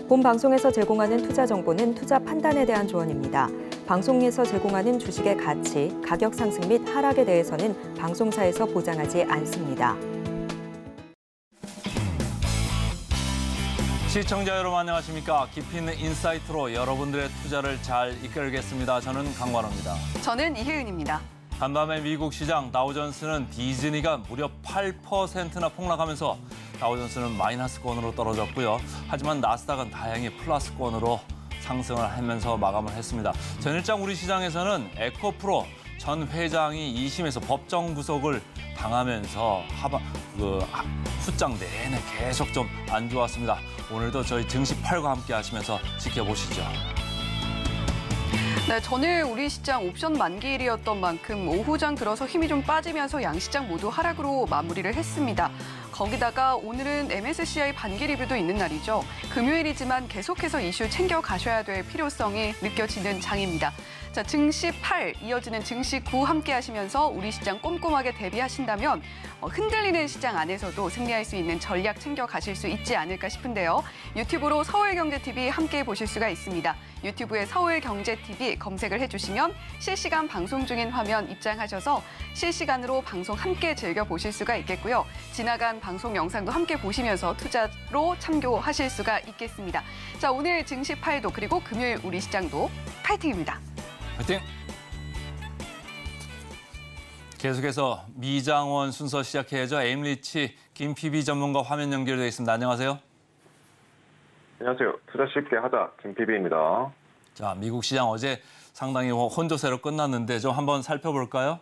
본 방송에서 제공하는 투자 정보는 투자 판단에 대한 조언입니다. 방송에서 제공하는 주식의 가치, 가격 상승 및 하락에 대해서는 방송사에서 보장하지 않습니다. 시청자 여러분 안녕하십니까? 깊이 있는 인사이트로 여러분들의 투자를 잘 이끌겠습니다. 저는 강관호입니다. 저는 이혜은입니다. 간밤에 미국 시장 다우존스는 디즈니가 무려 8%나 폭락하면서 다우존스는 마이너스권으로 떨어졌고요. 하지만 나스닥은 다행히 플러스권으로 상승을 하면서 마감을 했습니다. 전일장 우리 시장에서는 에코프로 전 회장이 2심에서 법정 구속을 당하면서 후장 내내 계속 좀 안 좋았습니다. 오늘도 저희 증시 8과 함께 하시면서 지켜보시죠. 네, 전일 우리 시장 옵션 만기일이었던 만큼 오후장 들어서 힘이 좀 빠지면서 양시장 모두 하락으로 마무리를 했습니다. 거기다가 오늘은 MSCI 반기 리뷰도 있는 날이죠. 금요일이지만 계속해서 이슈 챙겨가셔야 될 필요성이 느껴지는 장입니다. 자, 증시 8, 이어지는 증시 9 함께 하시면서 우리 시장 꼼꼼하게 대비하신다면 흔들리는 시장 안에서도 승리할 수 있는 전략 챙겨가실 수 있지 않을까 싶은데요. 유튜브로 서울경제TV 함께 보실 수가 있습니다. 유튜브에 서울경제TV 검색을 해주시면 실시간 방송 중인 화면 입장하셔서 실시간으로 방송 함께 즐겨보실 수가 있겠고요. 지나간 방송 영상도 함께 보시면서 투자로 참고하실 수가 있겠습니다. 자, 오늘 증시 8도 그리고 금요일 우리 시장도 파이팅입니다. 화이팅! 계속해서 미장원 순서 시작해야죠. 에임리치 김 PB 전문가 화면 연결되어 있습니다. 안녕하세요. 안녕하세요. 투자 쉽게 하자 김 PB입니다. 자, 미국 시장 어제 상당히 혼조세로 끝났는데 좀 한번 살펴볼까요?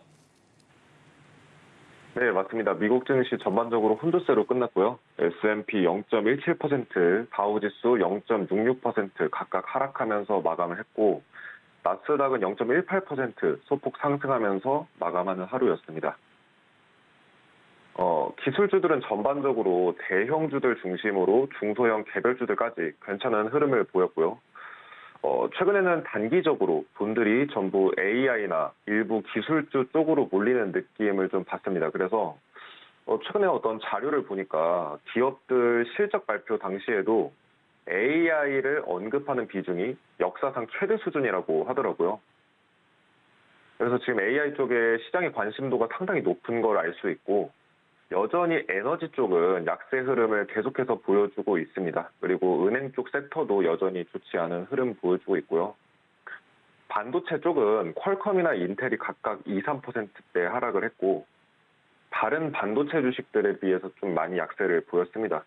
네, 맞습니다. 미국 증시 전반적으로 혼조세로 끝났고요. S&P 0.17%, 다우지수 0.66% 각각 하락하면서 마감을 했고 나스닥은 0.18% 소폭 상승하면서 마감하는 하루였습니다. 기술주들은 전반적으로 대형주들 중심으로 중소형 개별주들까지 괜찮은 흐름을 보였고요. 최근에는 단기적으로 돈들이 전부 AI나 일부 기술주 쪽으로 몰리는 느낌을 좀 봤습니다. 그래서 최근에 어떤 자료를 보니까 기업들 실적 발표 당시에도 AI를 언급하는 비중이 역사상 최대 수준이라고 하더라고요. 그래서 지금 AI 쪽에 시장의 관심도가 상당히 높은 걸 알 수 있고 여전히 에너지 쪽은 약세 흐름을 계속해서 보여주고 있습니다. 그리고 은행 쪽 섹터도 여전히 좋지 않은 흐름 보여주고 있고요. 반도체 쪽은 퀄컴이나 인텔이 각각 2, 3%대 하락을 했고 다른 반도체 주식들에 비해서 좀 많이 약세를 보였습니다.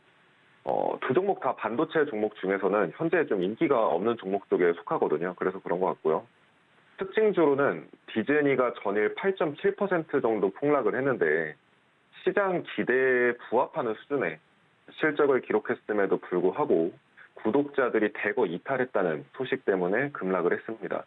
두 종목 다 반도체 종목 중에서는 현재 좀 인기가 없는 종목 쪽에 속하거든요. 그래서 그런 것 같고요. 특징주로는 디즈니가 전일 8.7% 정도 폭락을 했는데 시장 기대에 부합하는 수준의 실적을 기록했음에도 불구하고 구독자들이 대거 이탈했다는 소식 때문에 급락을 했습니다.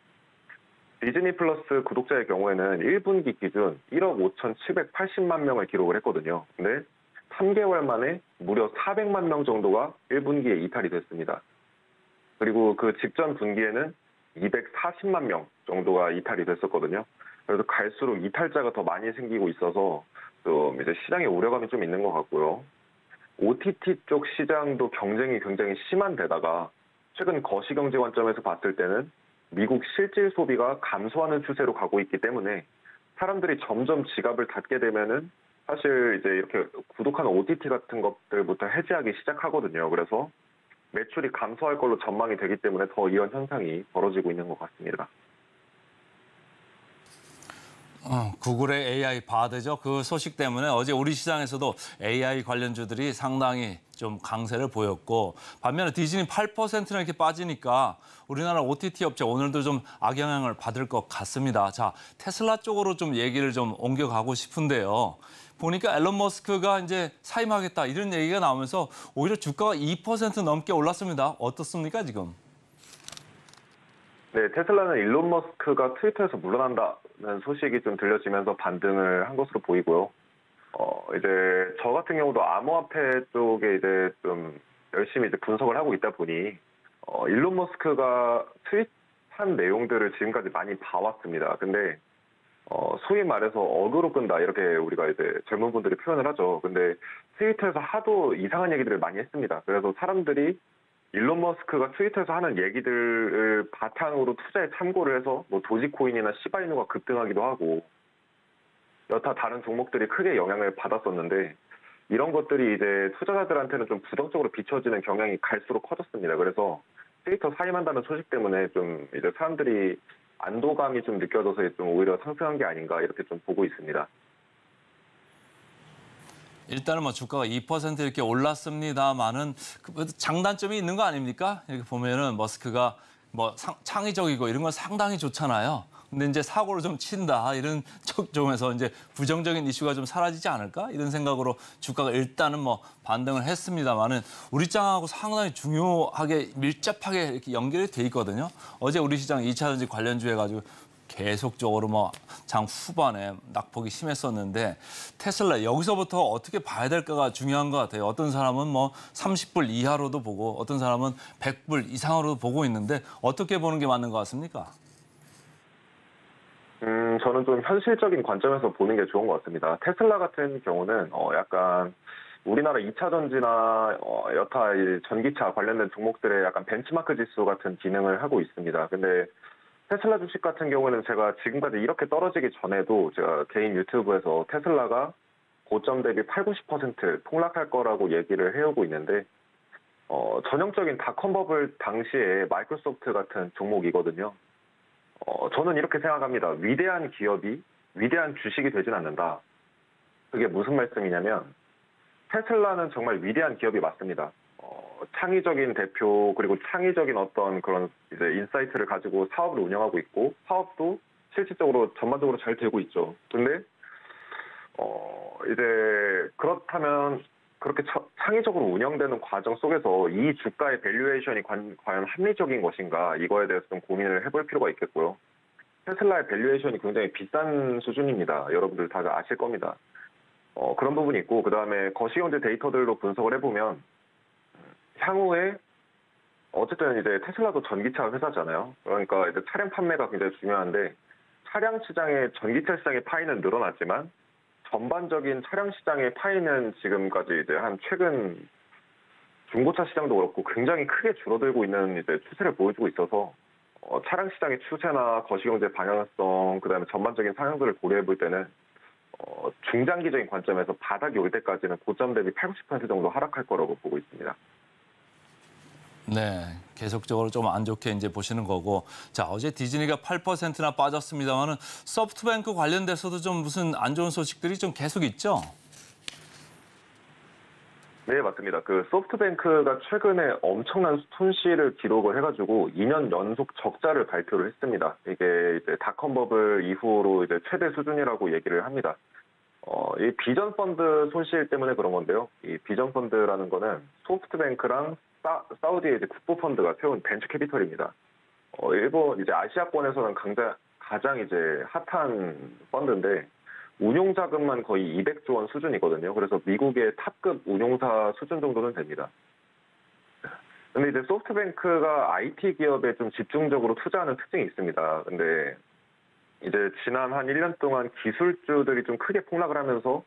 디즈니 플러스 구독자의 경우에는 1분기 기준 1억 5,780만 명을 기록을 했거든요. 근데 3개월 만에 무려 400만 명 정도가 1분기에 이탈이 됐습니다. 그리고 그 직전 분기에는 240만 명 정도가 이탈이 됐었거든요. 그래서 갈수록 이탈자가 더 많이 생기고 있어서 좀 이제 시장에 우려감이 좀 있는 것 같고요. OTT 쪽 시장도 경쟁이 굉장히 심한 데다가 최근 거시경제 관점에서 봤을 때는 미국 실질 소비가 감소하는 추세로 가고 있기 때문에 사람들이 점점 지갑을 닫게 되면은 사실 이제 이렇게 구독하는 OTT 같은 것들부터 해지하기 시작하거든요. 그래서 매출이 감소할 걸로 전망이 되기 때문에 더 이런 현상이 벌어지고 있는 것 같습니다. 구글의 AI 바드죠. 그 소식 때문에 어제 우리 시장에서도 AI 관련주들이 상당히 좀 강세를 보였고 반면에 디즈니 8%나 이렇게 빠지니까 우리나라 OTT 업체 오늘도 좀 악영향을 받을 것 같습니다. 자, 테슬라 쪽으로 좀 얘기를 좀 옮겨가고 싶은데요. 보니까 앨런 머스크가 이제 사임하겠다 이런 얘기가 나오면서 오히려 주가가 2% 넘게 올랐습니다. 어떻습니까, 지금? 네, 테슬라는 일론 머스크가 트위터에서 물러난다는 소식이 좀 들려지면서 반등을 한 것으로 보이고요. 이제 저 같은 경우도 암호화폐 쪽에 이제 좀 열심히 이제 분석을 하고 있다 보니 일론 머스크가 트윗한 내용들을 지금까지 많이 봐왔습니다. 근데 소위 말해서 어그로 끈다 이렇게 우리가 이제 젊은 분들이 표현을 하죠. 근데 트위터에서 하도 이상한 얘기들을 많이 했습니다. 그래서 사람들이 일론 머스크가 트위터에서 하는 얘기들을 바탕으로 투자에 참고를 해서 뭐 도지코인이나 시바이누가 급등하기도 하고 여타 다른 종목들이 크게 영향을 받았었는데 이런 것들이 이제 투자자들한테는 좀 부정적으로 비춰지는 경향이 갈수록 커졌습니다. 그래서 트위터 사임한다는 소식 때문에 좀 이제 사람들이 안도감이 좀 느껴져서 좀 오히려 상승한 게 아닌가 이렇게 좀 보고 있습니다. 일단은 뭐 주가가 2% 이렇게 올랐습니다만은 장단점이 있는 거 아닙니까? 이렇게 보면은 머스크가 뭐 창의적이고 이런 건 상당히 좋잖아요. 근데 이제 사고를 좀 친다 이런 쪽에서 이제 부정적인 이슈가 좀 사라지지 않을까 이런 생각으로 주가가 일단은 뭐 반등을 했습니다만은 우리 장하고 상당히 중요하게 밀접하게 이렇게 연결이 돼 있거든요. 어제 우리 시장 2차전지 관련주 해가지고 계속적으로 뭐 장 후반에 낙폭이 심했었는데 테슬라 여기서부터 어떻게 봐야 될까가 중요한 것 같아요. 어떤 사람은 뭐 30불 이하로도 보고 어떤 사람은 100불 이상으로도 보고 있는데 어떻게 보는 게 맞는 것 같습니까? 저는 좀 현실적인 관점에서 보는 게 좋은 것 같습니다. 테슬라 같은 경우는 약간 우리나라 2차 전지나 여타 전기차 관련된 종목들의 약간 벤치마크 지수 같은 기능을 하고 있습니다. 근데 테슬라 주식 같은 경우는 제가 지금까지 이렇게 떨어지기 전에도 제가 개인 유튜브에서 테슬라가 고점 대비 80~90% 폭락할 거라고 얘기를 해오고 있는데 전형적인 닷컴 버블 당시에 마이크로소프트 같은 종목이거든요. 저는 이렇게 생각합니다. 위대한 기업이 위대한 주식이 되진 않는다. 그게 무슨 말씀이냐면 테슬라는 정말 위대한 기업이 맞습니다. 창의적인 대표 그리고 창의적인 어떤 그런 이제 인사이트를 가지고 사업을 운영하고 있고 사업도 실질적으로 전반적으로 잘 되고 있죠. 근데 이제 그렇다면 그렇게 창의적으로 운영되는 과정 속에서 이 주가의 밸류에이션이 과연 합리적인 것인가 이거에 대해서 좀 고민을 해볼 필요가 있겠고요. 테슬라의 밸류에이션이 굉장히 비싼 수준입니다. 여러분들 다들 아실 겁니다. 그런 부분이 있고 그다음에 거시경제 데이터들로 분석을 해보면 향후에 어쨌든 이제 테슬라도 전기차 회사잖아요. 그러니까 이제 차량 판매가 굉장히 중요한데 차량 시장의 전기차 시장의 파이는 늘어났지만 전반적인 차량 시장의 파이는 지금까지 이제 한 최근 중고차 시장도 그렇고 굉장히 크게 줄어들고 있는 이제 추세를 보여주고 있어서 차량 시장의 추세나 거시경제 방향성 그다음에 전반적인 상황들을 고려해 볼 때는 중장기적인 관점에서 바닥이 올 때까지는 고점 대비 80~90% 정도 하락할 거라고 보고 있습니다. 네, 계속적으로 좀 안 좋게 이제 보시는 거고. 자, 어제 디즈니가 8%나 빠졌습니다만은 소프트뱅크 관련돼서도 좀 무슨 안 좋은 소식들이 좀 계속 있죠? 네, 맞습니다. 그 소프트뱅크가 최근에 엄청난 손실을 기록을 해가지고 2년 연속 적자를 발표를 했습니다. 이게 이제 닷컴 버블 이후로 이제 최대 수준이라고 얘기를 합니다. 이 비전 펀드 손실 때문에 그런 건데요. 이 비전 펀드라는 거는 소프트뱅크랑 사우디의 이제 국부 펀드가 세운 벤처 캐피털입니다. 일본 이제 아시아권에서는 가장 이제 핫한 펀드인데 운용 자금만 거의 200조 원 수준이거든요. 그래서 미국의 탑급 운용사 수준 정도는 됩니다. 근데 이제 소프트뱅크가 IT 기업에 좀 집중적으로 투자하는 특징이 있습니다. 근데 이제 지난 한 1년 동안 기술주들이 좀 크게 폭락을 하면서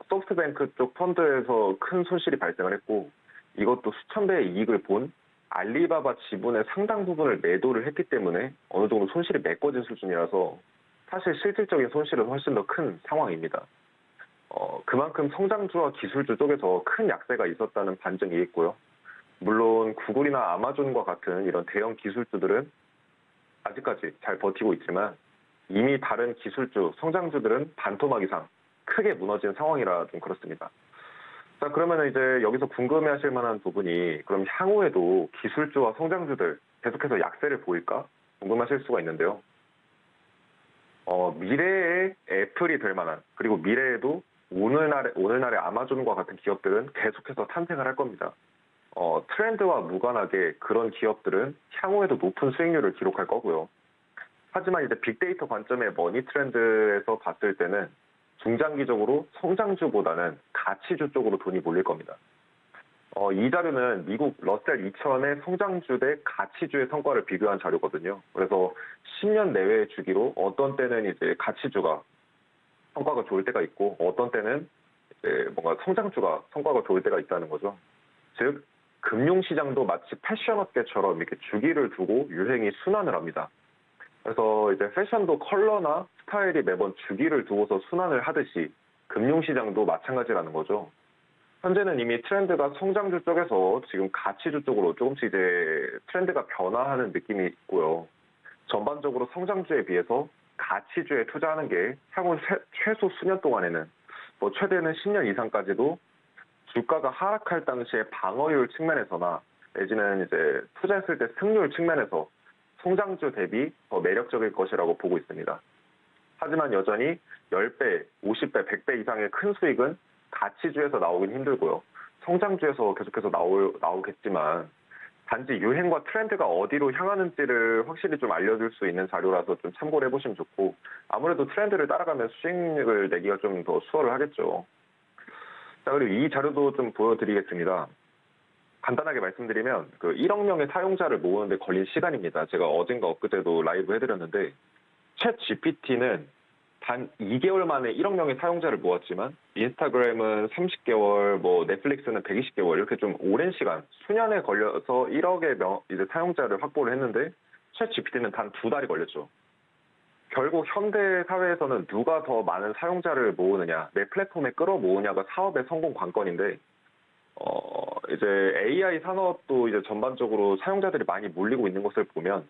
소프트뱅크 쪽 펀드에서 큰 손실이 발생을 했고 이것도 수천 배의 이익을 본 알리바바 지분의 상당 부분을 매도를 했기 때문에 어느 정도 손실이 메꿔진 수준이라서 사실 실질적인 손실은 훨씬 더 큰 상황입니다. 그만큼 성장주와 기술주 쪽에서 큰 약세가 있었다는 반증이 있고요. 물론 구글이나 아마존과 같은 이런 대형 기술주들은 아직까지 잘 버티고 있지만 이미 다른 기술주, 성장주들은 반토막 이상 크게 무너진 상황이라 좀 그렇습니다. 자, 그러면 이제 여기서 궁금해하실 만한 부분이 그럼 향후에도 기술주와 성장주들 계속해서 약세를 보일까 궁금하실 수가 있는데요. 미래에 애플이 될 만한 그리고 미래에도 오늘날의 아마존과 같은 기업들은 계속해서 탄생을 할 겁니다. 트렌드와 무관하게 그런 기업들은 향후에도 높은 수익률을 기록할 거고요. 하지만 이제 빅데이터 관점의 머니 트렌드에서 봤을 때는 중장기적으로 성장주보다는 가치주 쪽으로 돈이 몰릴 겁니다. 이 자료는 미국 러셀 2000의 성장주 대 가치주의 성과를 비교한 자료거든요. 그래서 10년 내외의 주기로 어떤 때는 이제 가치주가 성과가 좋을 때가 있고 어떤 때는 이제 뭔가 성장주가 성과가 좋을 때가 있다는 거죠. 즉 금융시장도 마치 패션업계처럼 이렇게 주기를 두고 유행이 순환을 합니다. 그래서 이제 패션도 컬러나 스타일이 매번 주기를 두고서 순환을 하듯이 금융시장도 마찬가지라는 거죠. 현재는 이미 트렌드가 성장주 쪽에서 지금 가치주 쪽으로 조금씩 이제 트렌드가 변화하는 느낌이 있고요. 전반적으로 성장주에 비해서 가치주에 투자하는 게 향후 최소 수년 동안에는 최대는 10년 이상까지도 주가가 하락할 당시에 방어율 측면에서나 내지는 이제 투자했을 때 승률 측면에서 성장주 대비 더 매력적일 것이라고 보고 있습니다. 하지만 여전히 10배, 50배, 100배 이상의 큰 수익은 가치주에서 나오긴 힘들고요. 성장주에서 계속해서 나오겠지만 단지 유행과 트렌드가 어디로 향하는지를 확실히 좀 알려줄 수 있는 자료라서 좀 참고를 해보시면 좋고, 아무래도 트렌드를 따라가면 수익률을 내기가 좀 더 수월을 하겠죠. 자, 그리고 이 자료도 좀 보여드리겠습니다. 간단하게 말씀드리면 그 1억 명의 사용자를 모으는데 걸린 시간입니다. 제가 어젠가 엊그제도 라이브 해드렸는데 챗 GPT는 단 2개월 만에 1억 명의 사용자를 모았지만 인스타그램은 30개월, 넷플릭스는 120개월 이렇게 좀 오랜 시간, 수년에 걸려서 1억의 이제 사용자를 확보를 했는데 챗 GPT는 단 2달이 걸렸죠. 결국 현대 사회에서는 누가 더 많은 사용자를 모으느냐, 내 플랫폼에 끌어모으냐가 사업의 성공 관건인데, 이제 AI 산업도 이제 전반적으로 사용자들이 많이 몰리고 있는 것을 보면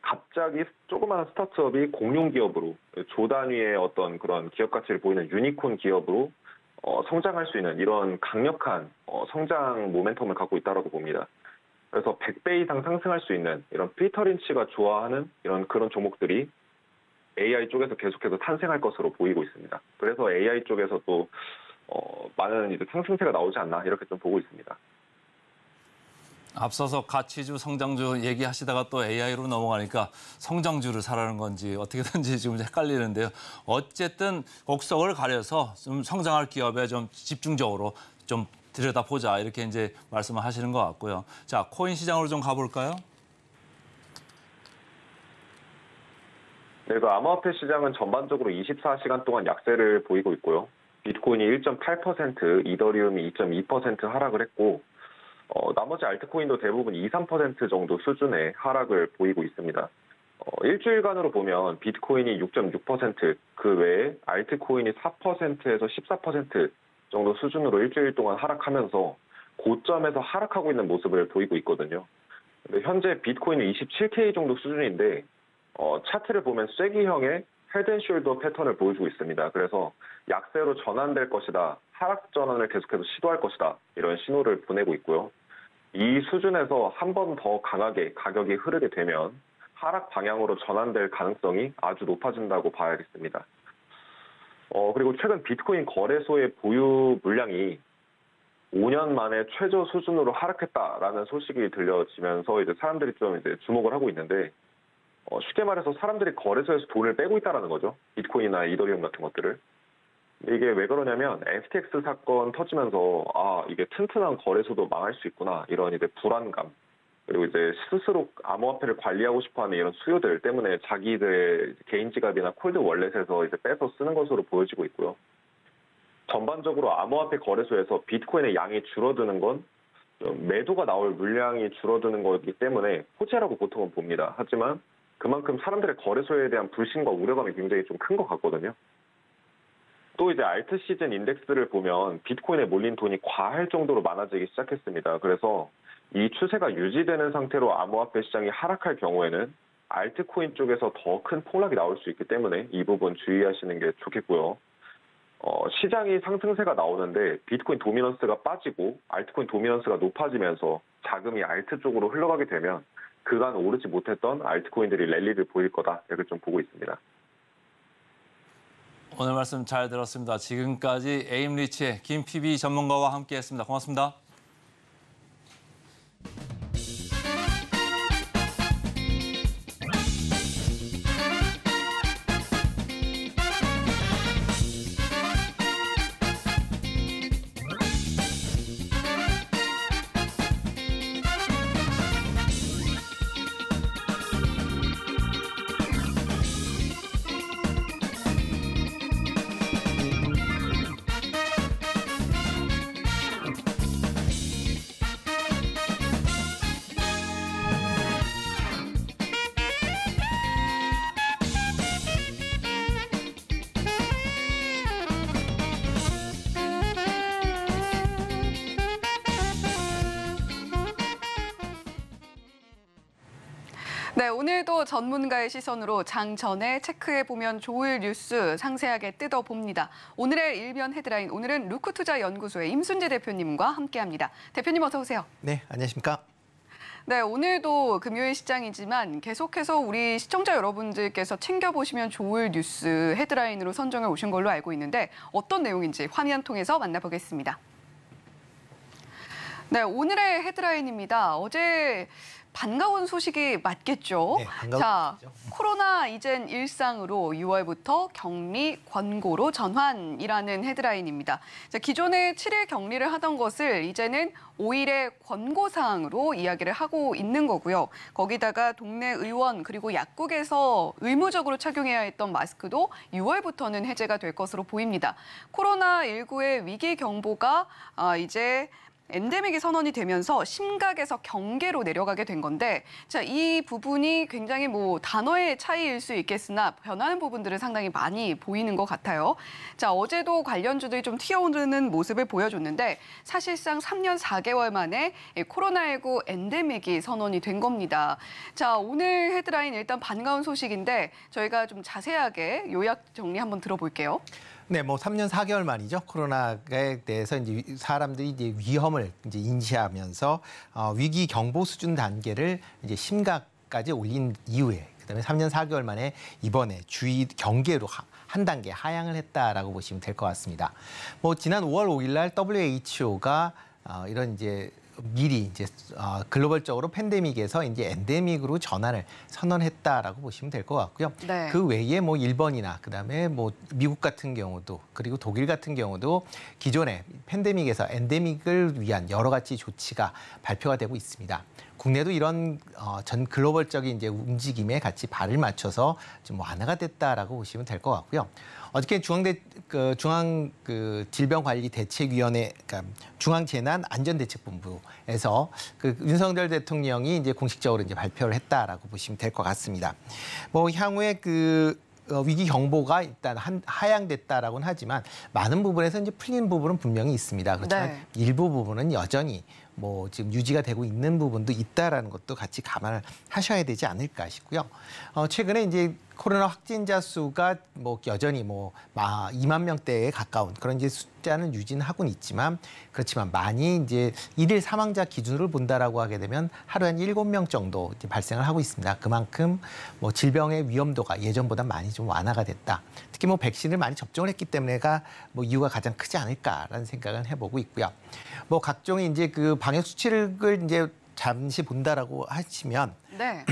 갑자기 조그마한 스타트업이 공룡 기업으로 조 단위의 어떤 그런 기업 가치를 보이는 유니콘 기업으로 성장할 수 있는 이런 강력한 성장 모멘텀을 갖고 있다고 봅니다. 그래서 100배 이상 상승할 수 있는 이런 피터 린치가 좋아하는 그런 종목들이 AI 쪽에서 계속해서 탄생할 것으로 보이고 있습니다. 그래서 AI 쪽에서 또 많은 이제 상승세가 나오지 않나 이렇게 좀 보고 있습니다. 앞서서 가치주, 성장주 얘기하시다가 또 AI로 넘어가니까 성장주를 사라는 건지 어떻게든지 지금 헷갈리는데요. 어쨌든 곡석을 가려서 좀 성장할 기업에 좀 집중적으로 좀 들여다보자 이렇게 이제 말씀을 하시는 것 같고요. 자, 코인 시장으로 좀 가볼까요? 네, 그 암호화폐 시장은 전반적으로 24시간 동안 약세를 보이고 있고요. 비트코인이 1.8%, 이더리움이 2.2% 하락을 했고, 나머지 알트코인도 대부분 2, 3% 정도 수준의 하락을 보이고 있습니다. 일주일간으로 보면 비트코인이 6.6%, 그 외에 알트코인이 4%에서 14% 정도 수준으로 일주일 동안 하락하면서 고점에서 하락하고 있는 모습을 보이고 있거든요. 근데 현재 비트코인은 27K 정도 수준인데 차트를 보면 쐐기형의 헤드앤숄더 패턴을 보여주고 있습니다. 그래서 약세로 전환될 것이다, 하락 전환을 계속해서 시도할 것이다 이런 신호를 보내고 있고요. 이 수준에서 한 번 더 강하게 가격이 흐르게 되면 하락 방향으로 전환될 가능성이 아주 높아진다고 봐야겠습니다. 그리고 최근 비트코인 거래소의 보유 물량이 5년 만에 최저 수준으로 하락했다라는 소식이 들려지면서 이제 사람들이 좀 이제 주목을 하고 있는데, 쉽게 말해서 사람들이 거래소에서 돈을 빼고 있다라는 거죠. 비트코인이나 이더리움 같은 것들을. 이게 왜 그러냐면 FTX 사건 터지면서 이게 튼튼한 거래소도 망할 수 있구나 이런 이제 불안감, 그리고 이제 스스로 암호화폐를 관리하고 싶어하는 이런 수요들 때문에 자기들의 개인 지갑이나 콜드 월렛에서 이제 빼서 쓰는 것으로 보여지고 있고요. 전반적으로 암호화폐 거래소에서 비트코인의 양이 줄어드는 건 매도가 나올 물량이 줄어드는 거기 때문에 호재라고 보통은 봅니다. 하지만 그만큼 사람들의 거래소에 대한 불신과 우려감이 굉장히 좀 큰 것 같거든요. 또 이제 알트 시즌 인덱스를 보면 비트코인에 몰린 돈이 과할 정도로 많아지기 시작했습니다. 그래서 이 추세가 유지되는 상태로 암호화폐 시장이 하락할 경우에는 알트코인 쪽에서 더 큰 폭락이 나올 수 있기 때문에 이 부분 주의하시는 게 좋겠고요. 시장이 상승세가 나오는데 비트코인 도미넌스가 빠지고 알트코인 도미넌스가 높아지면서 자금이 알트 쪽으로 흘러가게 되면 그간 오르지 못했던 알트코인들이 랠리를 보일 거다 이렇게 좀 보고 있습니다. 오늘 말씀 잘 들었습니다. 지금까지 에임리치의 김 PB 전문가와 함께했습니다. 고맙습니다. 네, 오늘도 전문가의 시선으로 장 전에 체크해보면 좋을 뉴스 상세하게 뜯어봅니다. 오늘의 일면 헤드라인, 오늘은 루크투자연구소의 임순재 대표님과 함께합니다. 대표님 어서 오세요. 네, 안녕하십니까? 네, 오늘도 금요일 시장이지만 계속해서 우리 시청자 여러분들께서 챙겨보시면 좋을 뉴스 헤드라인으로 선정해 오신 걸로 알고 있는데 어떤 내용인지 화면 통해서 만나보겠습니다. 네, 오늘의 헤드라인입니다. 어제 반가운 소식이 맞겠죠? 네, 반가운 자, 소식이죠. 코로나 이젠 일상으로 6월부터 격리 권고로 전환이라는 헤드라인입니다. 자, 기존에 7일 격리를 하던 것을 이제는 5일의 권고사항으로 이야기를 하고 있는 거고요. 거기다가 동네 의원 그리고 약국에서 의무적으로 착용해야 했던 마스크도 6월부터는 해제가 될 것으로 보입니다. 코로나19의 위기 경보가 이제 엔데믹이 선언이 되면서 심각에서 경계로 내려가게 된 건데, 자, 이 부분이 굉장히 단어의 차이일 수 있겠으나 변하는 부분들은 상당히 많이 보이는 것 같아요. 자, 어제도 관련주들이 좀 튀어오르는 모습을 보여줬는데 사실상 3년 4개월 만에 코로나19 엔데믹이 선언이 된 겁니다. 자, 오늘 헤드라인 일단 반가운 소식인데 저희가 좀 자세하게 요약 정리 한번 들어볼게요. 네, 3년 4개월 만이죠. 코로나에 대해서 이제 사람들이 이제 위험을 이제 인지하면서 위기 경보 수준 단계를 이제 심각까지 올린 이후에 그다음에 3년 4개월 만에 이번에 주의 경계로 한 단계 하향을 했다라고 보시면 될 것 같습니다. 지난 5월 5일 날 WHO가 이런 이제 미리 이제 글로벌적으로 팬데믹에서 이제 엔데믹으로 전환을 선언했다라고 보시면 될 것 같고요. 네. 그 외에 일본이나 그다음에 미국 같은 경우도 그리고 독일 같은 경우도 기존에 팬데믹에서 엔데믹을 위한 여러 가지 조치가 발표가 되고 있습니다. 국내도 이런 전 글로벌적인 이제 움직임에 같이 발을 맞춰서 좀 완화가 됐다라고 보시면 될 것 같고요. 어저께 질병관리대책위원회, 그러니까 중앙재난안전대책본부에서 윤석열 대통령이 이제 공식적으로 이제 발표를 했다라고 보시면 될 것 같습니다. 향후에 위기 경보가 일단 하향됐다라고는 하지만 많은 부분에서 이제 풀린 부분은 분명히 있습니다. 그렇지만 네. 일부 부분은 여전히 지금 유지가 되고 있는 부분도 있다라는 것도 같이 감안을 하셔야 되지 않을까 싶고요. 최근에 이제 코로나 확진자 수가 여전히 2만 명대에 가까운 그런 이제 숫자는 유지는 하고는 있지만 그렇지만 많이 이제 일일 사망자 기준으로 본다라고 하게 되면 하루에 한 7명 정도 이제 발생을 하고 있습니다. 그만큼 질병의 위험도가 예전보다 많이 좀 완화가 됐다. 특히 백신을 많이 접종을 했기 때문에가 이유가 가장 크지 않을까라는 생각을 해보고 있고요. 각종의 이제 방역 수칙을 이제 잠시 본다라고 하시면 네.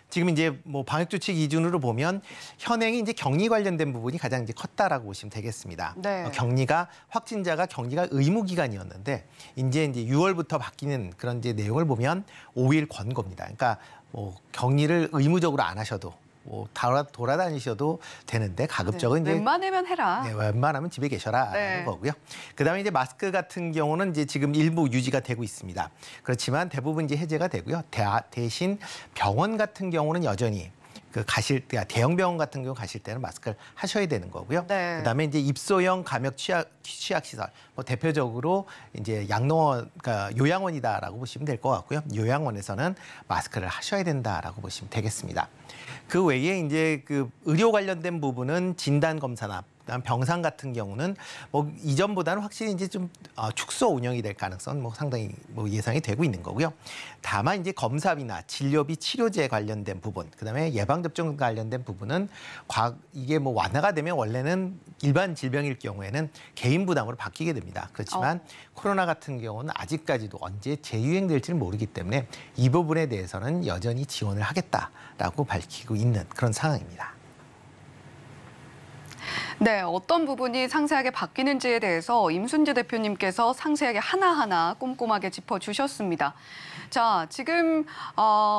지금 이제 방역 조치 기준으로 보면 현행이 이제 격리 관련된 부분이 가장 이제 컸다라고 보시면 되겠습니다. 네. 확진자가 격리가 의무 기간이었는데 이제 6월부터 바뀌는 그런 이제 내용을 보면 5일 권고입니다. 그러니까 격리를 의무적으로 안 하셔도 돌아다니셔도 되는데 가급적은 네. 이제 웬만하면 해라. 네, 웬만하면 집에 계셔라라는 네. 거고요. 그다음에 이제 마스크 같은 경우는 이제 지금 일부 유지가 되고 있습니다. 그렇지만 대부분 이제 해제가 되고요. 대신 병원 같은 경우는 여전히 대형 병원 같은 경우 가실 때는 마스크를 하셔야 되는 거고요. 네. 그다음에 이제 입소형 감염 취약시설, 대표적으로 이제 그러니까 요양원이다라고 보시면 될 것 같고요. 요양원에서는 마스크를 하셔야 된다라고 보시면 되겠습니다. 그 외에 이제 의료 관련된 부분은 진단 검사나 그다음 병상 같은 경우는 이전보다는 확실히 이제 좀 축소 운영이 될 가능성 상당히 예상이 되고 있는 거고요. 다만 이제 검사비나 진료비, 치료제 관련된 부분, 그다음에 예방 접종 관련된 부분은 이게 완화가 되면 원래는 일반 질병일 경우에는 개인 부담으로 바뀌게 됩니다. 그렇지만 코로나 같은 경우는 아직까지도 언제 재유행될지는 모르기 때문에 이 부분에 대해서는 여전히 지원을 하겠다라고 밝히고 있는 그런 상황입니다. 네, 어떤 부분이 상세하게 바뀌는지에 대해서 임순재 대표님께서 상세하게 하나하나 꼼꼼하게 짚어주셨습니다. 자, 지금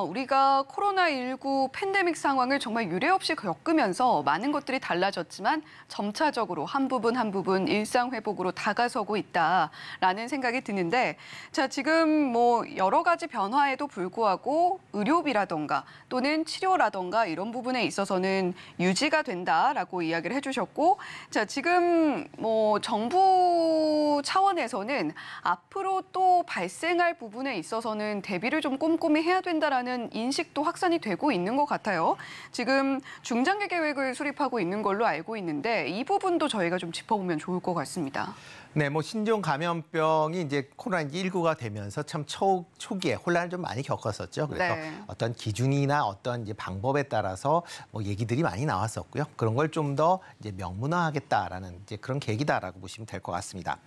우리가 코로나19 팬데믹 상황을 정말 유례없이 겪으면서 많은 것들이 달라졌지만 점차적으로 한 부분 한 부분 일상 회복으로 다가서고 있다라는 생각이 드는데, 자, 지금 여러 가지 변화에도 불구하고 의료비라던가 또는 치료라던가 이런 부분에 있어서는 유지가 된다라고 이야기를 해주셨고, 있고, 자, 지금 뭐 정부 차원에서는 앞으로 또 발생할 부분에 있어서는 대비를 좀 꼼꼼히 해야 된다라는 인식도 확산이 되고 있는 것 같아요. 지금 중장기 계획을 수립하고 있는 걸로 알고 있는데 이 부분도 저희가 좀 짚어보면 좋을 것 같습니다. 네, 뭐 신종 감염병이 이제 코로나19가 되면서 참 초기에 혼란을 좀 많이 겪었었죠. 그래서 네. 어떤 기준이나 어떤 이제 방법에 따라서 뭐 얘기들이 많이 나왔었고요. 그런 걸 좀 더 이제 명문화하겠다라는 이제 그런 계기다라고 보시면 될 것 같습니다.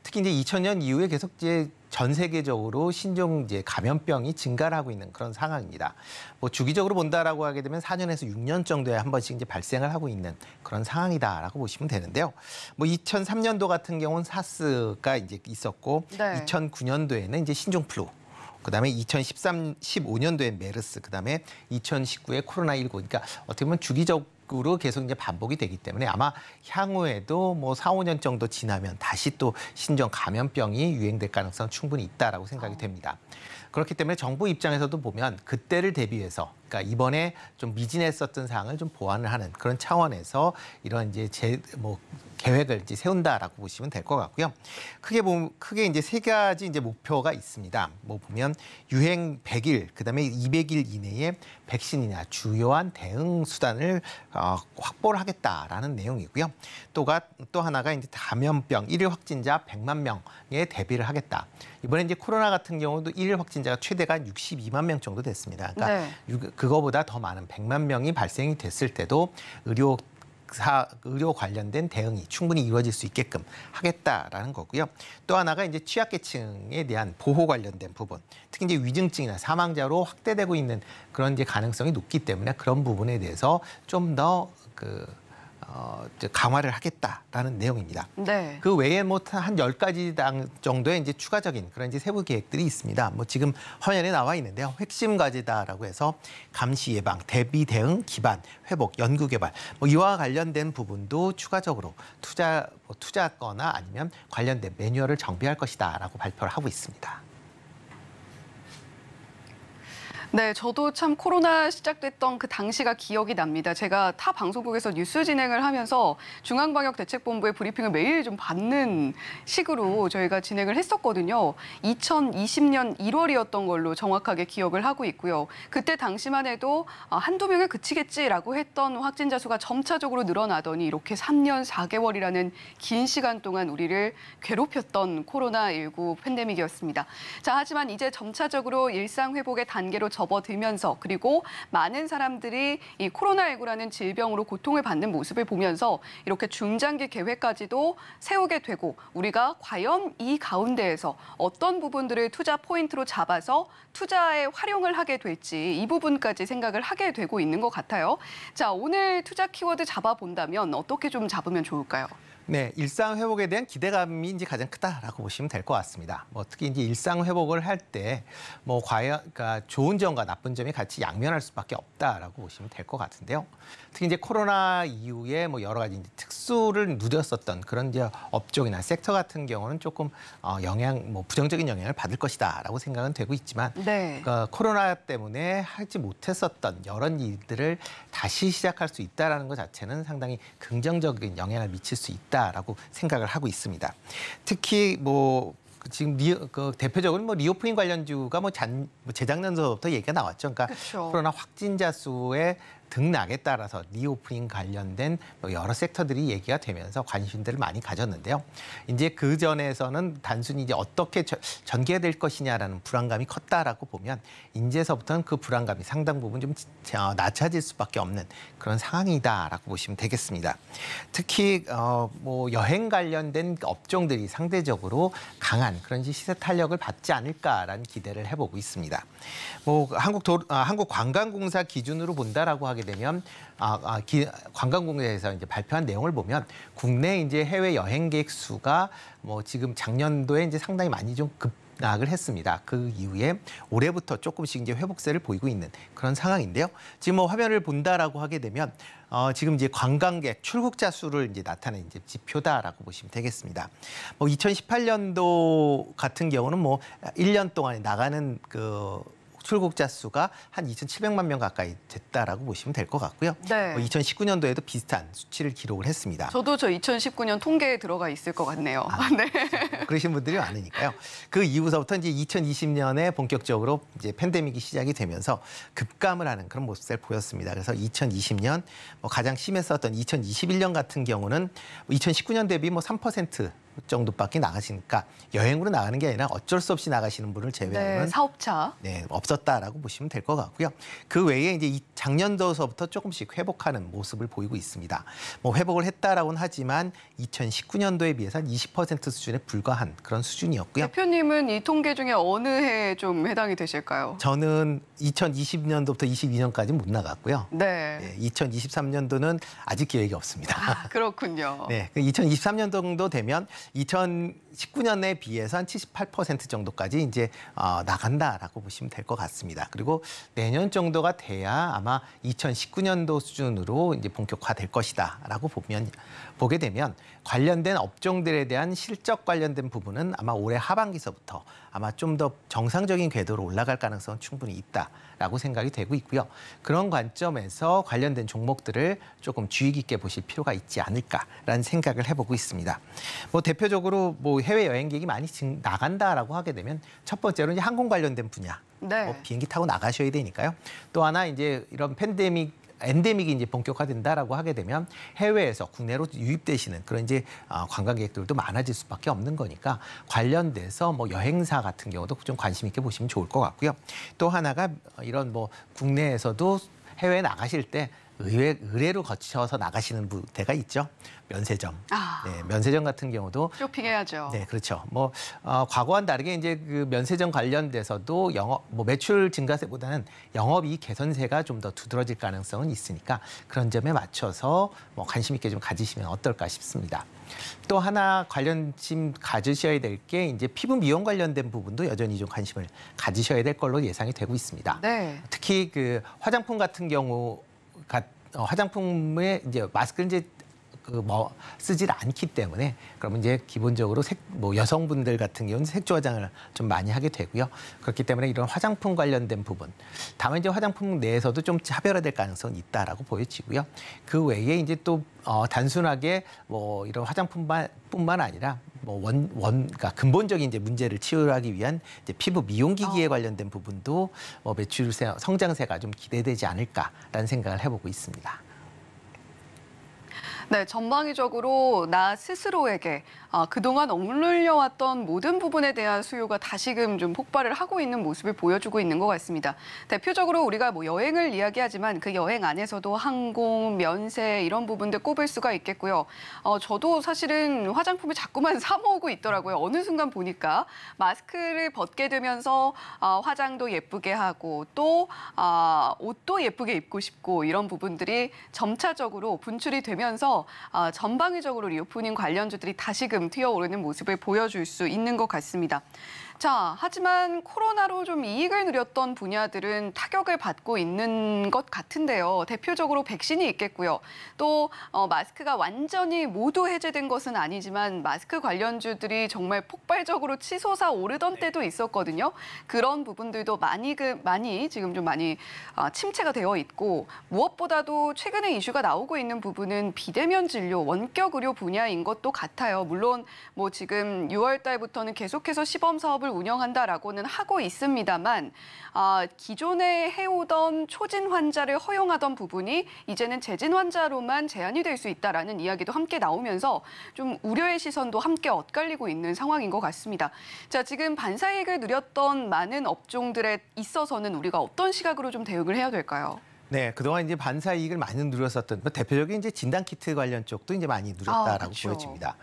특히 이제 2000년 이후에 계속 이제 전 세계적으로 신종 이제 감염병이 증가를 하고 있는 그런 상황입니다. 뭐 주기적으로 본다라고 하게 되면 4년에서 6년 정도에 한 번씩 이제 발생을 하고 있는 그런 상황이다라고 보시면 되는데요. 뭐 2003년도 같은 경우는 사스가 이제 있었고, 네. 2009년도에는 이제 신종 플루. 그다음에 15년도에 메르스, 그다음에 2019에 코로나19. 그러니까 어떻게 보면 주기적으로 계속 이제 반복이 되기 때문에 아마 향후에도 뭐 4, 5년 정도 지나면 다시 또 신종 감염병이 유행될 가능성 충분히 있다라고 생각이 됩니다. 그렇기 때문에 정부 입장에서도 보면 그때를 대비해서, 그러니까 이번에 좀 미진했었던 사항을 좀 보완을 하는 그런 차원에서 이런 이제 계획을 이제 세운다라고 보시면 될 것 같고요. 크게 이제 세 가지 이제 목표가 있습니다. 뭐 보면 유행 100일, 그다음에 200일 이내에 백신이나 주요한 대응 수단을 확보를 하겠다라는 내용이고요. 또 하나가 이제 감염병 1일 확진자 100만 명에 대비를 하겠다. 이번에 이제 코로나 같은 경우도 1일 확진자가 최대가 62만 명 정도 됐습니다. 그러니까 네. 그거보다 더 많은 100만 명이 발생이 됐을 때도 의료 관련된 대응이 충분히 이루어질 수 있게끔 하겠다라는 거고요. 또 하나가 이제 취약계층에 대한 보호 관련된 부분, 특히 이제 위중증이나 사망자로 확대되고 있는 그런 이제 가능성이 높기 때문에 그런 부분에 대해서 좀 더 강화를 하겠다라는 내용입니다. 네. 그 외에 뭐 한 10가지 정도의 이제 추가적인 그런 이제 세부 계획들이 있습니다. 뭐 지금 화면에 나와 있는데요. 핵심 과제다라고 해서 감시 예방, 대비 대응 기반, 회복, 연구 개발 뭐 이와 관련된 부분도 추가적으로 투자하거나 아니면 관련된 매뉴얼을 정비할 것이다라고 발표를 하고 있습니다. 네, 저도 참 코로나 시작됐던 그 당시가 기억이 납니다. 제가 타 방송국에서 뉴스 진행을 하면서 중앙방역대책본부의 브리핑을 매일 좀 받는 식으로 저희가 진행을 했었거든요. 2020년 1월이었던 걸로 정확하게 기억을 하고 있고요. 그때 당시만 해도 한두 명에 그치겠지라고 했던 확진자 수가 점차적으로 늘어나더니 이렇게 3년 4개월이라는 긴 시간 동안 우리를 괴롭혔던 코로나19 팬데믹이었습니다. 자, 하지만 이제 점차적으로 일상 회복의 단계로 접어들면서 그리고 많은 사람들이 이 코로나19라는 질병으로 고통을 받는 모습을 보면서 이렇게 중장기 계획까지도 세우게 되고 우리가 과연 이 가운데에서 어떤 부분들을 투자 포인트로 잡아서 투자에 활용을 하게 될지 이 부분까지 생각을 하게 되고 있는 것 같아요. 자, 오늘 투자 키워드 잡아본다면 어떻게 좀 잡으면 좋을까요? 네, 일상 회복에 대한 기대감이 이제 가장 크다라고 보시면 될 것 같습니다. 뭐 특히 이제 일상 회복을 할 때 뭐 과연 그러니까 좋은 점과 나쁜 점이 같이 양면할 수밖에 없다라고 보시면 될 것 같은데요. 특히 이제 코로나 이후에 뭐 여러 가지 이제 특수를 누렸었던 그런 이제 업종이나 섹터 같은 경우는 조금 부정적인 영향을 받을 것이다라고 생각은 되고 있지만, 네. 그러니까 코로나 때문에 하지 못했었던 여러 일들을 다시 시작할 수 있다라는 것 자체는 상당히 긍정적인 영향을 미칠 수 있다라고 생각을 하고 있습니다. 특히 지금 대표적으로 리오프닝 관련주가 재작년부터 얘기가 나왔죠. 그러니까 그쵸. 코로나 확진자 수의 등락에 따라서 리오프닝 관련된 여러 섹터들이 얘기가 되면서 관심들을 많이 가졌는데요. 이제 그 전에서는 단순히 이제 어떻게 전개될 것이냐라는 불안감이 컸다라고 보면 이제서부터는 그 불안감이 상당 부분 좀 낮아질 수밖에 없는 그런 상황이다라고 보시면 되겠습니다. 특히 여행 관련된 업종들이 상대적으로 강한 그런 시세 탄력을 받지 않을까라는 기대를 해보고 있습니다. 한국관광공사 기준으로 본다라고 하게 되면 관광공사에서 이제 발표한 내용을 보면 국내 이제 해외 여행객 수가 지금 작년도에 이제 상당히 많이 좀 급락을 했습니다. 그 이후에 올해부터 조금씩 이제 회복세를 보이고 있는 그런 상황인데요. 지금 화면을 본다라고 하게 되면 지금 이제 관광객 출국자 수를 이제 나타낸 이제 지표다라고 보시면 되겠습니다. 2018년도 같은 경우는 1년 동안에 나가는 출국자 수가 한 2,700만 명 가까이 됐다라고 보시면 될 것 같고요. 네. 2019년도에도 비슷한 수치를 기록을 했습니다. 저도 저 2019년 통계에 들어가 있을 것 같네요. 네. 그러신 분들이 많으니까요. 그 이후서부터 이제 2020년에 본격적으로 이제 팬데믹이 시작이 되면서 급감을 하는 그런 모습을 보였습니다. 그래서 2020년 가장 심했었던 2021년 같은 경우는 2019년 대비 3% 정도밖에 나가시니까 여행으로 나가는 게 아니라 어쩔 수 없이 나가시는 분을 제외하고는 네, 사업차. 네, 없었다라고 보시면 될 것 같고요. 그 외에 이제 작년도서부터 조금씩 회복하는 모습을 보이고 있습니다. 회복을 했다라고는 하지만 2019년도에 비해서 한 20% 수준에 불과한 그런 수준이었고요. 대표님은 이 통계 중에 어느 해에 좀 해당이 되실까요? 저는 2020년도부터 22년까지 못 나갔고요. 네. 2023년도는 아직 계획이 없습니다. 그렇군요. 네, 2023년 정도 되면 2019년에 비해서 한 78% 정도까지 이제 나간다라고 보시면 될 것 같습니다. 그리고 내년 정도가 돼야 아마 2019년도 수준으로 이제 본격화될 것이다라고 보게 되면 관련된 업종들에 대한 실적 관련된 부분은 아마 올해 하반기서부터 아마 좀 더 정상적인 궤도로 올라갈 가능성은 충분히 있다라고 생각이 되고 있고요. 그런 관점에서 관련된 종목들을 조금 주의 깊게 보실 필요가 있지 않을까라는 생각을 해보고 있습니다. 대표적으로 해외 여행객이 많이 나간다라고 하게 되면 첫 번째로 이제 항공 관련된 분야, 네. 비행기 타고 나가셔야 되니까요. 또 하나 이제 이런 엔데믹이 이제 본격화된다라고 하게 되면 해외에서 국내로 유입되시는 그런 이제 관광객들도 많아질 수밖에 없는 거니까 관련돼서 여행사 같은 경우도 좀 관심 있게 보시면 좋을 것 같고요. 또 하나가 이런 국내에서도 해외에 나가실 때 의뢰로 거쳐서 나가시는 부대가 있죠. 면세점. 네, 면세점 같은 경우도 쇼핑해야죠. 네, 그렇죠. 과거와는 다르게 이제 그 면세점 관련돼서도 매출 증가세보다는 영업이익 개선세가 좀 더 두드러질 가능성은 있으니까 그런 점에 맞춰서 관심 있게 좀 가지시면 어떨까 싶습니다. 또 하나 관심 가지셔야 될 게 이제 피부 미용 관련된 부분도 여전히 좀 관심을 가지셔야 될 걸로 예상이 되고 있습니다. 네. 특히 그 화장품 같은 경우 화장품에 이제 마스크를 이제 쓰질 않기 때문에 그러면 이제 기본적으로 여성분들 같은 경우는 색조 화장을 좀 많이 하게 되고요. 그렇기 때문에 이런 화장품 관련된 부분, 다만 이제 화장품 내에서도 좀 차별화될 가능성이 있다라고 보여지고요. 그 외에 이제 또 단순하게 이런 화장품뿐만 아니라 그러니까 근본적인 이제 문제를 치유하기 위한 이제 피부 미용기기에 관련된 부분도 매출 성장세가 좀 기대되지 않을까라는 생각을 해보고 있습니다. 네, 전방위적으로 나 스스로에게 그동안 억눌려왔던 모든 부분에 대한 수요가 다시금 좀 폭발을 하고 있는 모습을 보여주고 있는 것 같습니다. 대표적으로 우리가 여행을 이야기하지만 그 여행 안에서도 항공, 면세 이런 부분들 꼽을 수가 있겠고요. 저도 사실은 화장품을 자꾸만 사 모으고 있더라고요. 어느 순간 보니까 마스크를 벗게 되면서 화장도 예쁘게 하고 또 옷도 예쁘게 입고 싶고 이런 부분들이 점차적으로 분출이 되면서 전방위적으로 리오프닝 관련주들이 다시금 튀어오르는 모습을 보여줄 수 있는 것 같습니다. 자, 하지만 코로나로 좀 이익을 누렸던 분야들은 타격을 받고 있는 것 같은데요. 대표적으로 백신이 있겠고요. 또 마스크가 완전히 모두 해제된 것은 아니지만 마스크 관련주들이 정말 폭발적으로 치솟아 오르던 때도 있었거든요. 그런 부분들도 많이 지금 좀 많이 침체가 되어 있고 무엇보다도 최근에 이슈가 나오고 있는 부분은 비대면 진료, 원격 의료 분야인 것도 같아요. 물론 지금 6월 달부터는 계속해서 시범 사업을 운영한다라고는 하고 있습니다만 기존에 해오던 초진 환자를 허용하던 부분이 이제는 재진 환자로만 제한이 될 수 있다라는 이야기도 함께 나오면서 좀 우려의 시선도 함께 엇갈리고 있는 상황인 것 같습니다. 자, 지금 반사이익을 누렸던 많은 업종들에 있어서는 우리가 어떤 시각으로 좀 대응을 해야 될까요? 네, 그동안 이제 반사 이익을 많이 누렸었던 대표적인 이제 진단 키트 관련 쪽도 이제 많이 누렸다라고 그렇죠. 보여집니다.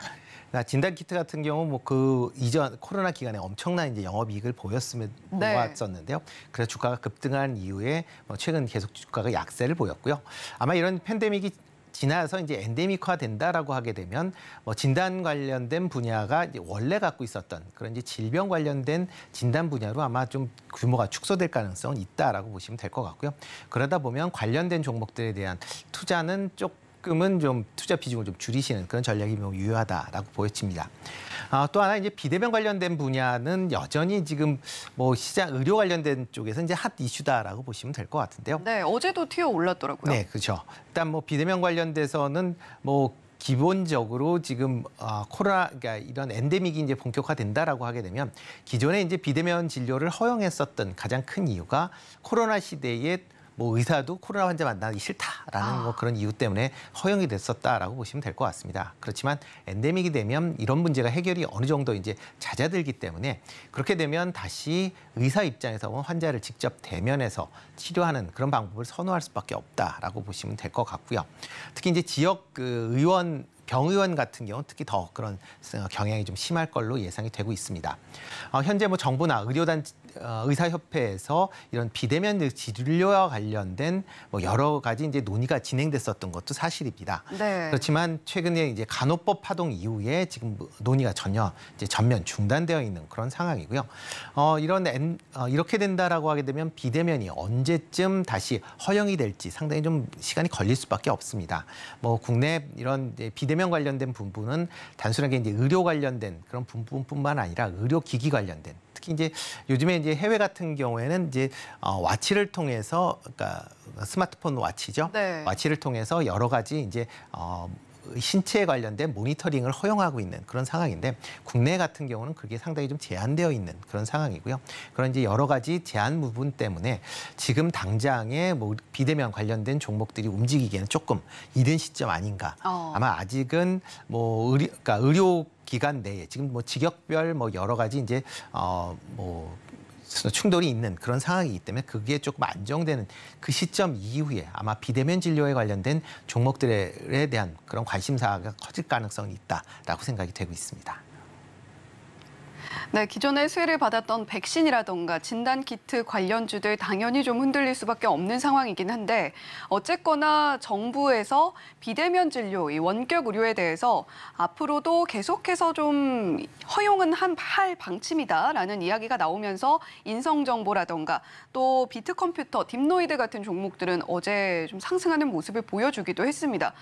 진단 키트 같은 경우 그 이전 코로나 기간에 엄청난 이제 영업이익을 보았었는데요. 그래서 주가가 급등한 이후에 최근 계속 주가가 약세를 보였고요. 아마 이런 팬데믹이 지나서 이제 엔데믹화 된다라고 하게 되면 진단 관련된 분야가 이제 원래 갖고 있었던 그런 이제 질병 관련된 진단 분야로 아마 좀 규모가 축소될 가능성은 있다라고 보시면 될 것 같고요. 그러다 보면 관련된 종목들에 대한 투자는 조금은 좀 투자 비중을 좀 줄이시는 그런 전략이 뭐 유효하다라고 보여집니다. 또 하나 이제 비대면 관련된 분야는 여전히 지금 뭐 시장 의료 관련된 쪽에서 이제 핫 이슈다라고 보시면 될 것 같은데요. 네, 어제도 튀어 올랐더라고요. 네, 그렇죠. 일단 뭐 비대면 관련돼서는 뭐 기본적으로 지금 코로나, 그러니까 이런 엔데믹이 이제 본격화된다라고 하게 되면 기존에 이제 비대면 진료를 허용했었던 가장 큰 이유가 코로나 시대에 뭐 의사도 코로나 환자 만나기 싫다라는 뭐 그런 이유 때문에 허용이 됐었다라고 보시면 될 것 같습니다. 그렇지만 엔데믹이 되면 이런 문제가 해결이 어느 정도 이제 잦아들기 때문에 그렇게 되면 다시 의사 입장에서 환자를 직접 대면해서 치료하는 그런 방법을 선호할 수밖에 없다라고 보시면 될 것 같고요. 특히 이제 지역 그 의원 병의원 같은 경우 특히 더 그런 경향이 좀 심할 걸로 예상이 되고 있습니다. 현재 뭐 정부나 의사협회에서 이런 비대면 진료와 관련된 뭐 여러 가지 이제 논의가 진행됐었던 것도 사실입니다. 네. 그렇지만 최근에 이제 간호법 파동 이후에 지금 논의가 전혀 이제 전면 중단되어 있는 그런 상황이고요. 이렇게 된다라고 하게 되면 비대면이 언제쯤 다시 허용이 될지 상당히 좀 시간이 걸릴 수밖에 없습니다. 뭐 국내 이런 이제 비대면 관련된 부분은 단순하게 이제 의료 관련된 그런 부분뿐만 아니라 의료기기 관련된 특히 이제 요즘에 이제 해외 같은 경우에는 이제 와치를 통해서 그러니까 스마트폰 와치죠. 네. 와치를 통해서 여러 가지 이제 신체에 관련된 모니터링을 허용하고 있는 그런 상황인데 국내 같은 경우는 그게 상당히 좀 제한되어 있는 그런 상황이고요. 그런 이제 여러 가지 제한 부분 때문에 지금 당장에 뭐 비대면 관련된 종목들이 움직이기에는 조금 이른 시점 아닌가. 아마 아직은 뭐 그러니까 의료 기관 내에 지금 뭐 직역별 뭐 여러 가지 이제 뭐 충돌이 있는 그런 상황이기 때문에 그게 조금 안정되는 그 시점 이후에 아마 비대면 진료에 관련된 종목들에 대한 그런 관심사가 커질 가능성이 있다라고 생각이 되고 있습니다. 네, 기존에 수혜를 받았던 백신이라던가 진단키트 관련주들 당연히 좀 흔들릴 수밖에 없는 상황이긴 한데 어쨌거나 정부에서 비대면 진료, 이 원격 의료에 대해서 앞으로도 계속해서 좀 허용은 할 방침이다라는 이야기가 나오면서 인성정보라던가 또 비트컴퓨터, 딥노이드 같은 종목들은 어제 좀 상승하는 모습을 보여주기도 했습니다.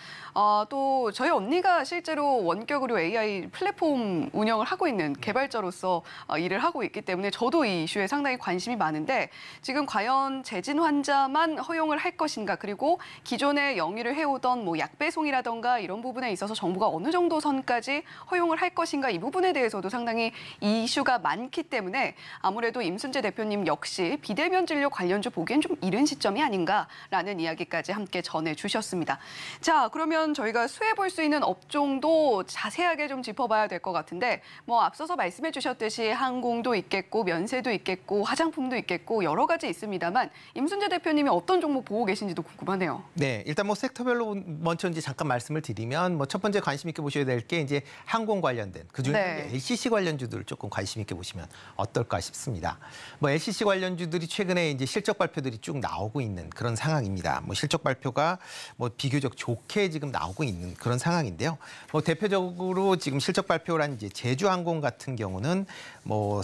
또 저희 언니가 실제로 원격 의료 AI 플랫폼 운영을 하고 있는 개발자로서 일을 하고 있기 때문에 저도 이 이슈에 상당히 관심이 많은데 지금 과연 재진 환자만 허용을 할 것인가 그리고 기존에 영위를 해오던 뭐 약배송이라던가 이런 부분에 있어서 정부가 어느 정도 선까지 허용을 할 것인가 이 부분에 대해서도 상당히 이슈가 많기 때문에 아무래도 임순재 대표님 역시 비대면 진료 관련주 보기엔 좀 이른 시점이 아닌가라는 이야기까지 함께 전해주셨습니다. 자, 그러면 저희가 수혜 볼 수 있는 업종도 자세하게 좀 짚어봐야 될 것 같은데 뭐 앞서서 말씀해 주셨듯이 항공도 있겠고 면세도 있겠고 화장품도 있겠고 여러 가지 있습니다만 임순재 대표님이 어떤 종목 보고 계신지도 궁금하네요. 네, 일단 뭐 섹터별로 먼저 이제 잠깐 말씀을 드리면 뭐 첫 번째 관심 있게 보셔야 될 게 이제 항공 관련된 그중에 네. LCC 관련주들을 조금 관심 있게 보시면 어떨까 싶습니다. 뭐 LCC 관련주들이 최근에 이제 실적 발표들이 쭉 나오고 있는 그런 상황입니다. 뭐 실적 발표가 뭐 비교적 좋게 지금 나오고 있는 그런 상황인데요. 뭐 대표적으로 지금 실적 발표를 한 이제 제주항공 같은 경우는 뭐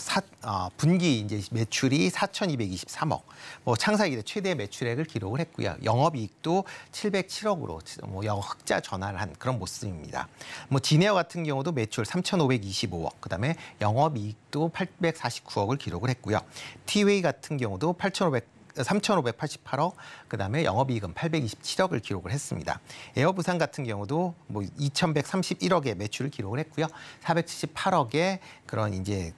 분기 이제 매출이 4,223억, 뭐 창사 이래 최대 매출액을 기록을 했고요. 영업이익도 707억으로 뭐 흑자 전환을 한 그런 모습입니다. 뭐 진에어 같은 경우도 매출 3,525억, 그다음에 영업이익도 849억을 기록을 했고요. 티웨이 같은 경우도 3,588억, 그다음에 영업이익은 827억을 기록을 했습니다. 에어부산 같은 경우도 뭐 2,131억의 매출을 기록을 했고요. 478억의 그런 이제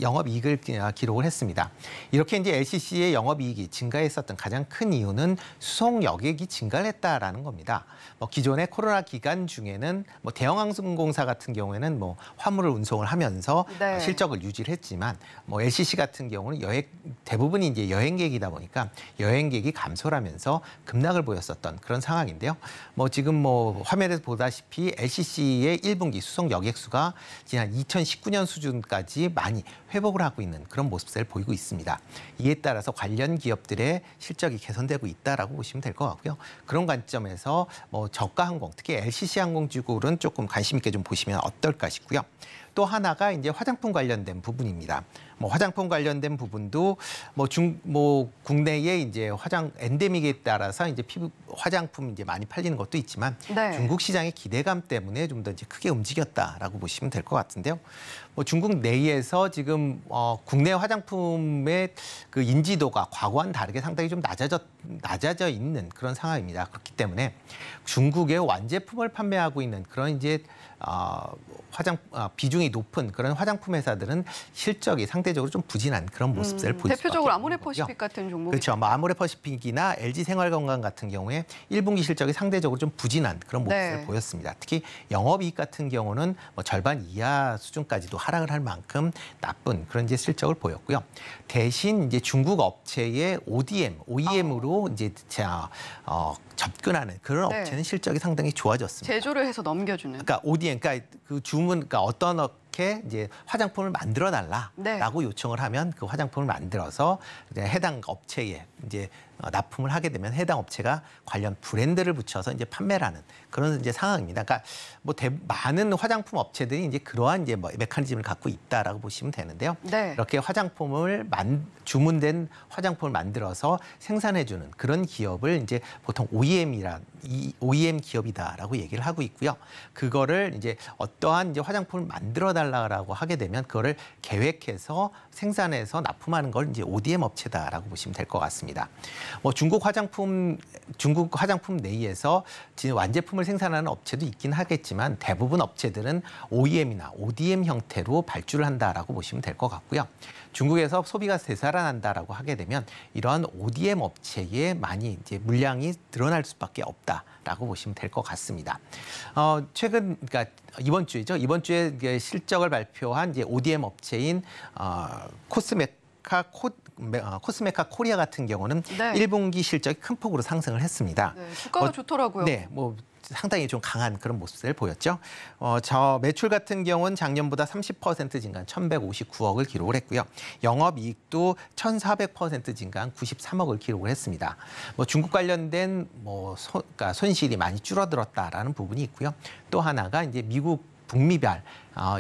영업이익을 기록을 했습니다. 이렇게 이제 LCC의 영업이익이 증가했었던 가장 큰 이유는 수송 여객이 증가를 했다라는 겁니다. 뭐 기존의 코로나 기간 중에는 뭐 대형항공사 같은 경우에는 뭐 화물을 운송을 하면서 네. 실적을 유지를 했지만 뭐 LCC 같은 경우는 대부분이 이제 여행객이다 보니까 여행객이 감소를 하면서 급락을 보였었던 그런 상황인데요. 뭐 지금 뭐 화면에서 보다시피 LCC의 1분기 수송 여객 수가 지난 2019년 수준까지 많이 회복을 하고 있는 그런 모습을 보이고 있습니다. 이에 따라서 관련 기업들의 실적이 개선되고 있다라고 보시면 될 것 같고요. 그런 관점에서 뭐 저가 항공, 특히 LCC 항공주들은 조금 관심 있게 좀 보시면 어떨까 싶고요. 또 하나가 이제 화장품 관련된 부분입니다. 뭐 화장품 관련된 부분도 국내에 이제 엔데믹에 따라서 이제 피부 화장품 이제 많이 팔리는 것도 있지만 네. 중국 시장의 기대감 때문에 좀 더 이제 크게 움직였다라고 보시면 될 것 같은데요. 뭐 중국 내에서 지금 국내 화장품의 그 인지도가 과거와는 다르게 상당히 좀 낮아져 있는 그런 상황입니다. 그렇기 때문에 중국의 완제품을 판매하고 있는 그런 이제 비중이 높은 그런 화장품 회사들은 실적이 상대적으로 좀 부진한 그런 모습을 보일 수밖에 대표적으로 없는 아모레퍼시픽 같은 종목. 그렇죠. 뭐 아모레퍼시픽이나 LG생활건강 같은 경우에 1분기 실적이 상대적으로 좀 부진한 그런 모습을 네. 보였습니다. 특히 영업이익 같은 경우는 뭐 절반 이하 수준까지도 하락을 할 만큼 나쁜 그런 이제 실적을 보였고요. 대신 이제 중국 업체의 OEM으로 이제 접근하는 그런 네. 업체는 실적이 상당히 좋아졌습니다. 제조를 해서 넘겨주는. 그러니까 ODM, 그러니까 그 그러니까 어떤 이제 화장품을 만들어 달라라고 네. 요청을 하면 그 화장품을 만들어서 이제 해당 업체에 이제 납품을 하게 되면 해당 업체가 관련 브랜드를 붙여서 이제 판매를 하는 그런 이제 상황입니다. 그러니까 뭐 많은 화장품 업체들이 이제 그러한 이제 메커니즘을 갖고 있다라고 보시면 되는데요. 네. 이렇게 화장품을 주문된 화장품을 만들어서 생산해주는 그런 기업을 이제 보통 OEM 기업이다라고 얘기를 하고 있고요. 그거를 이제 어떠한 이제 화장품을 만들어 달라고 하게 되면 그거를 계획해서 생산해서 납품하는 걸 이제 ODM 업체다라고 보시면 될 것 같습니다. 뭐 중국 화장품 내에서 완제품을 생산하는 업체도 있긴 하겠지만 대부분 업체들은 OEM이나 ODM 형태로 발주를 한다라고 보시면 될 것 같고요. 중국에서 소비가 되살아난다라고 하게 되면 이러한 ODM 업체에 많이 이제 물량이 늘어날 수밖에 없다라고 보시면 될 것 같습니다. 그러니까 이번 주에 실적을 발표한 이제 ODM 업체인 코스메카 코리아 같은 경우는 네. 1분기 실적이 큰 폭으로 상승을 했습니다. 네, 주가가 좋더라고요. 네, 뭐 상당히 좀 강한 그런 모습을 보였죠. 저 매출 같은 경우는 작년보다 30% 증가한 1,159억을 기록을 했고요. 영업이익도 1,400% 증가한 93억을 기록을 했습니다. 뭐 중국 관련된 그러니까 손실이 많이 줄어들었다라는 부분이 있고요. 또 하나가 이제 미국 북미별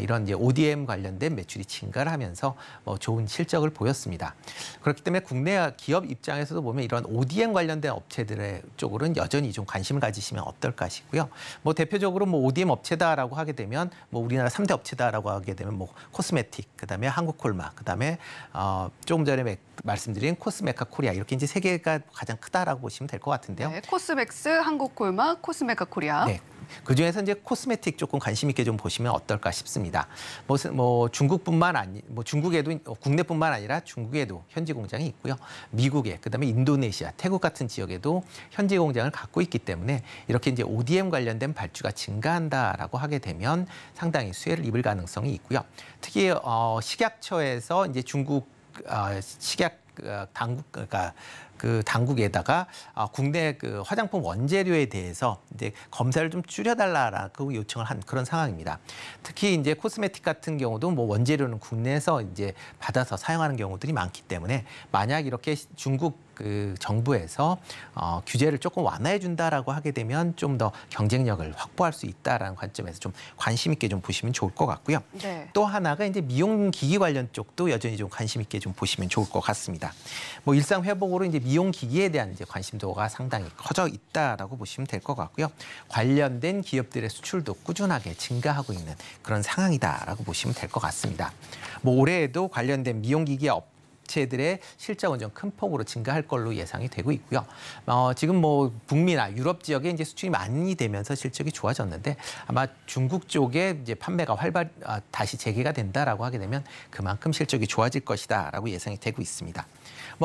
이런 이제 ODM 관련된 매출이 증가를 하면서 좋은 실적을 보였습니다. 그렇기 때문에 국내 기업 입장에서도 보면 이런 ODM 관련된 업체들의 쪽으로는 여전히 좀 관심을 가지시면 어떨까 싶고요. 뭐 대표적으로 ODM 업체다라고 하게 되면 우리나라 3대 업체다라고 하게 되면 코스메틱, 그다음에 한국콜마, 그다음에 조금 전에 말씀드린 코스메카 코리아 이렇게 이제 세 개가 가장 크다라고 보시면 될 것 같은데요. 네, 코스맥스, 한국콜마, 코스메카 코리아. 네. 그중에서 이제 코스메틱 조금 관심 있게 좀 보시면 어떨까 싶습니다. 중국에도 국내뿐만 아니라 중국에도 현지 공장이 있고요. 미국에 그다음에 인도네시아, 태국 같은 지역에도 현지 공장을 갖고 있기 때문에 이렇게 이제 ODM 관련된 발주가 증가한다라고 하게 되면 상당히 수혜를 입을 가능성이 있고요. 특히 식약처에서 이제 중국 식약 당국 당국에다가 국내 화장품 원재료에 대해서 이제 검사를 좀 줄여달라고 요청을 한 그런 상황입니다. 특히 이제 코스메틱 같은 경우도 원재료는 국내에서 이제 받아서 사용하는 경우들이 많기 때문에 만약 이렇게 중국 정부에서 규제를 조금 완화해 준다라고 하게 되면 좀 더 경쟁력을 확보할 수 있다라는 관점에서 좀 관심 있게 좀 보시면 좋을 것 같고요. 네. 또 하나가 이제 미용기기 관련 쪽도 여전히 좀 관심 있게 좀 보시면 좋을 것 같습니다. 일상 회복으로 이제 미용기기에 대한 이제 관심도가 상당히 커져 있다라고 보시면 될 것 같고요. 관련된 기업들의 수출도 꾸준하게 증가하고 있는 그런 상황이다라고 보시면 될 것 같습니다. 올해에도 관련된 미용기기 업체들의 실적은 좀 큰 폭으로 증가할 걸로 예상이 되고 있고요. 지금 북미나 유럽 지역에 이제 수출이 많이 되면서 실적이 좋아졌는데 아마 중국 쪽에 이제 판매가 다시 재개가 된다라고 하게 되면 그만큼 실적이 좋아질 것이다라고 예상이 되고 있습니다.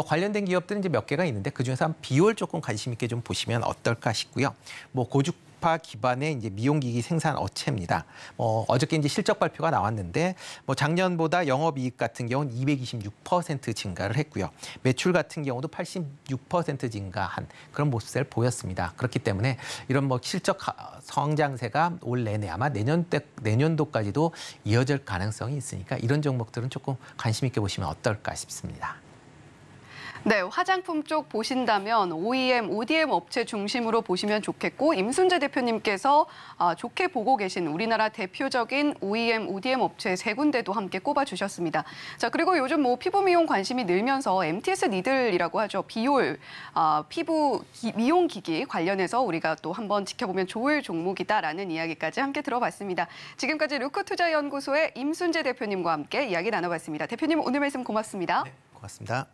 관련된 기업들은 이제 몇 개가 있는데 그중에서 비올 조금 관심 있게 좀 보시면 어떨까 싶고요. 고주파 기반의 이제 미용기기 생산 업체입니다. 어저께 이제 실적 발표가 나왔는데 작년보다 영업이익 같은 경우는 226% 증가를 했고요. 매출 같은 경우도 86% 증가한 그런 모습을 보였습니다. 그렇기 때문에 이런 실적 성장세가 올 내내 아마 내년도까지도 이어질 가능성이 있으니까 이런 종목들은 조금 관심 있게 보시면 어떨까 싶습니다. 네, 화장품 쪽 보신다면 OEM, ODM 업체 중심으로 보시면 좋겠고 임순재 대표님께서 좋게 보고 계신 우리나라 대표적인 OEM, ODM 업체 3군데도 함께 꼽아주셨습니다. 자, 그리고 요즘 피부 미용 관심이 늘면서 MTS 니들이라고 하죠. 비올, 피부 미용 기기 관련해서 우리가 또 한번 지켜보면 좋을 종목이다라는 이야기까지 함께 들어봤습니다. 지금까지 루크투자연구소의 임순재 대표님과 함께 이야기 나눠봤습니다. 대표님 오늘 말씀 고맙습니다. 네, 고맙습니다.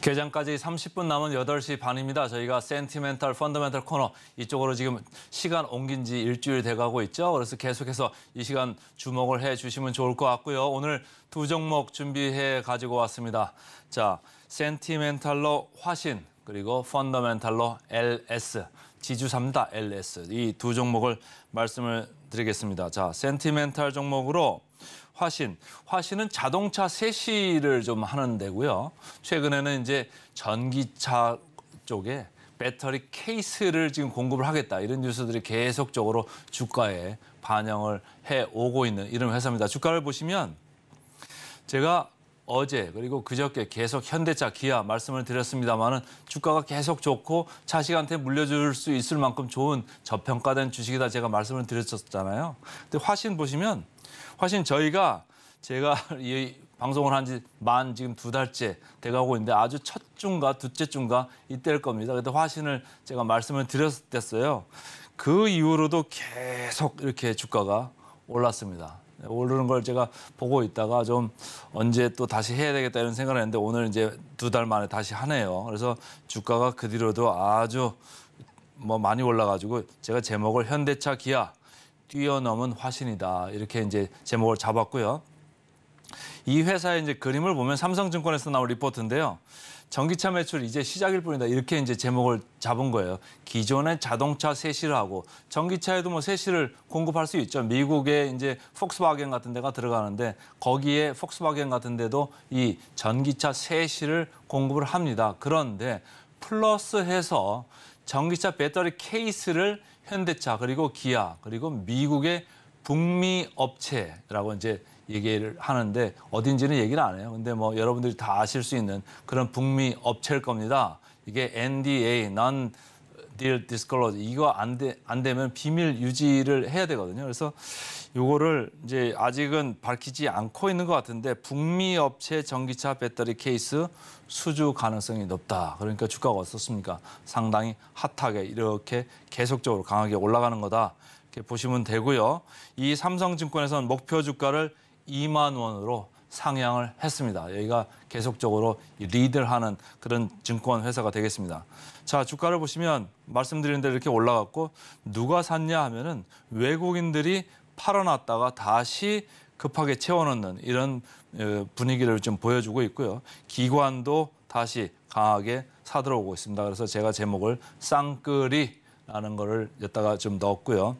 개장까지 30분 남은 8시 반입니다. 저희가 센티멘탈, 펀더멘탈 코너 이쪽으로 지금 시간 옮긴 지 일주일 돼가고 있죠. 그래서 계속해서 이 시간 주목을 해주시면 좋을 것 같고요. 오늘 2종목 준비해 가지고 왔습니다. 자, 센티멘탈로 화신, 그리고 펀더멘탈로 LS, 지주사입니다. LS. 이 2종목을 말씀을 드리겠습니다. 자, 센티멘탈 종목으로 화신은 자동차 세시를 좀 하는 데고요. 최근에는 이제 전기차 쪽에 배터리 케이스를 지금 공급을 하겠다. 이런 뉴스들이 계속적으로 주가에 반영을 해오고 있는 이런 회사입니다. 주가를 보시면 제가 어제 그리고 그저께 계속 현대차, 기아 말씀을 드렸습니다만은 주가가 계속 좋고 차식한테 물려줄 수 있을 만큼 좋은 저평가된 주식이다 제가 말씀을 드렸었잖아요. 근데 화신 보시면 제가 이 방송을 한 지 지금 2달째 돼가고 있는데 아주 첫 주인가 둘째 주인가 이때일 겁니다. 그때 화신을 제가 말씀을 드렸었어요. 그 이후로도 계속 이렇게 주가가 올랐습니다. 오르는 걸 제가 보고 있다가 좀 언제 또 다시 해야 되겠다 이런 생각을 했는데 오늘 이제 2달 만에 다시 하네요. 그래서 주가가 그 뒤로도 아주 많이 올라가지고 제가 제목을 현대차, 기아 뛰어넘은 화신이다 이렇게 이제 제목을 잡았고요. 이 회사의 이제 그림을 보면 삼성증권에서 나온 리포트인데요. 전기차 매출 이제 시작일 뿐이다 이렇게 이제 제목을 잡은 거예요. 기존의 자동차 세시를 하고 전기차에도 세시를 공급할 수 있죠. 미국의 이제 폭스바겐 같은 데가 들어가는데 거기에 폭스바겐 같은 데도 이 전기차 세시를 공급을 합니다. 그런데 플러스해서 전기차 배터리 케이스를 현대차 그리고 기아 그리고 미국의 북미 업체라고 이제 얘기를 하는데 어딘지는 얘기를 안 해요. 근데 여러분들이 다 아실 수 있는 그런 북미 업체일 겁니다. 이게 NDA, Non-Deal Disclosure 이거 안 되면 비밀 유지를 해야 되거든요. 그래서 요거를 이제 아직은 밝히지 않고 있는 것 같은데 북미 업체 전기차 배터리 케이스 수주 가능성이 높다. 그러니까 주가가 어떻습니까? 상당히 핫하게 이렇게 계속적으로 강하게 올라가는 거다. 이렇게 보시면 되고요. 이 삼성증권에서는 목표 주가를 2만 원으로 상향을 했습니다. 여기가 계속적으로 리드를 하는 그런 증권 회사가 되겠습니다. 자, 주가를 보시면 말씀드린 대로 이렇게 올라갔고 누가 샀냐 하면은 외국인들이 팔아놨다가 다시 급하게 채워넣는 이런 분위기를 좀 보여주고 있고요. 기관도 다시 강하게 사들어오고 있습니다. 그래서 제가 제목을 쌍끌이라는 거를 여기다가 좀 넣었고요.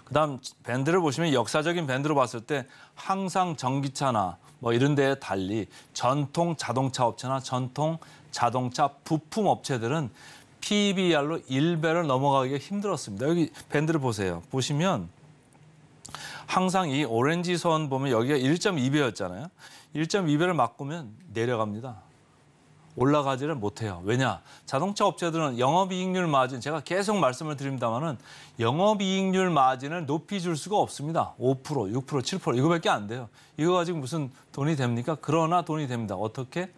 그다음 밴드를 보시면 역사적인 밴드로 봤을 때 항상 전기차나 이런 데에 달리 전통 자동차 업체나 전통 자동차 부품 업체들은 PBR로 1배를 넘어가기가 힘들었습니다. 여기 밴드를 보세요. 보시면 항상 이 오렌지 선 보면 여기가 1.2배였잖아요. 1.2배를 바꾸면 내려갑니다. 올라가지를 못해요. 왜냐? 자동차 업체들은 영업이익률 마진, 제가 계속 말씀을 드립니다마는 영업이익률 마진을 높이 줄 수가 없습니다. 5%, 6%, 7% 이거밖에 안 돼요. 이거 가지고 무슨 돈이 됩니까? 그러나 돈이 됩니다. 어떻게?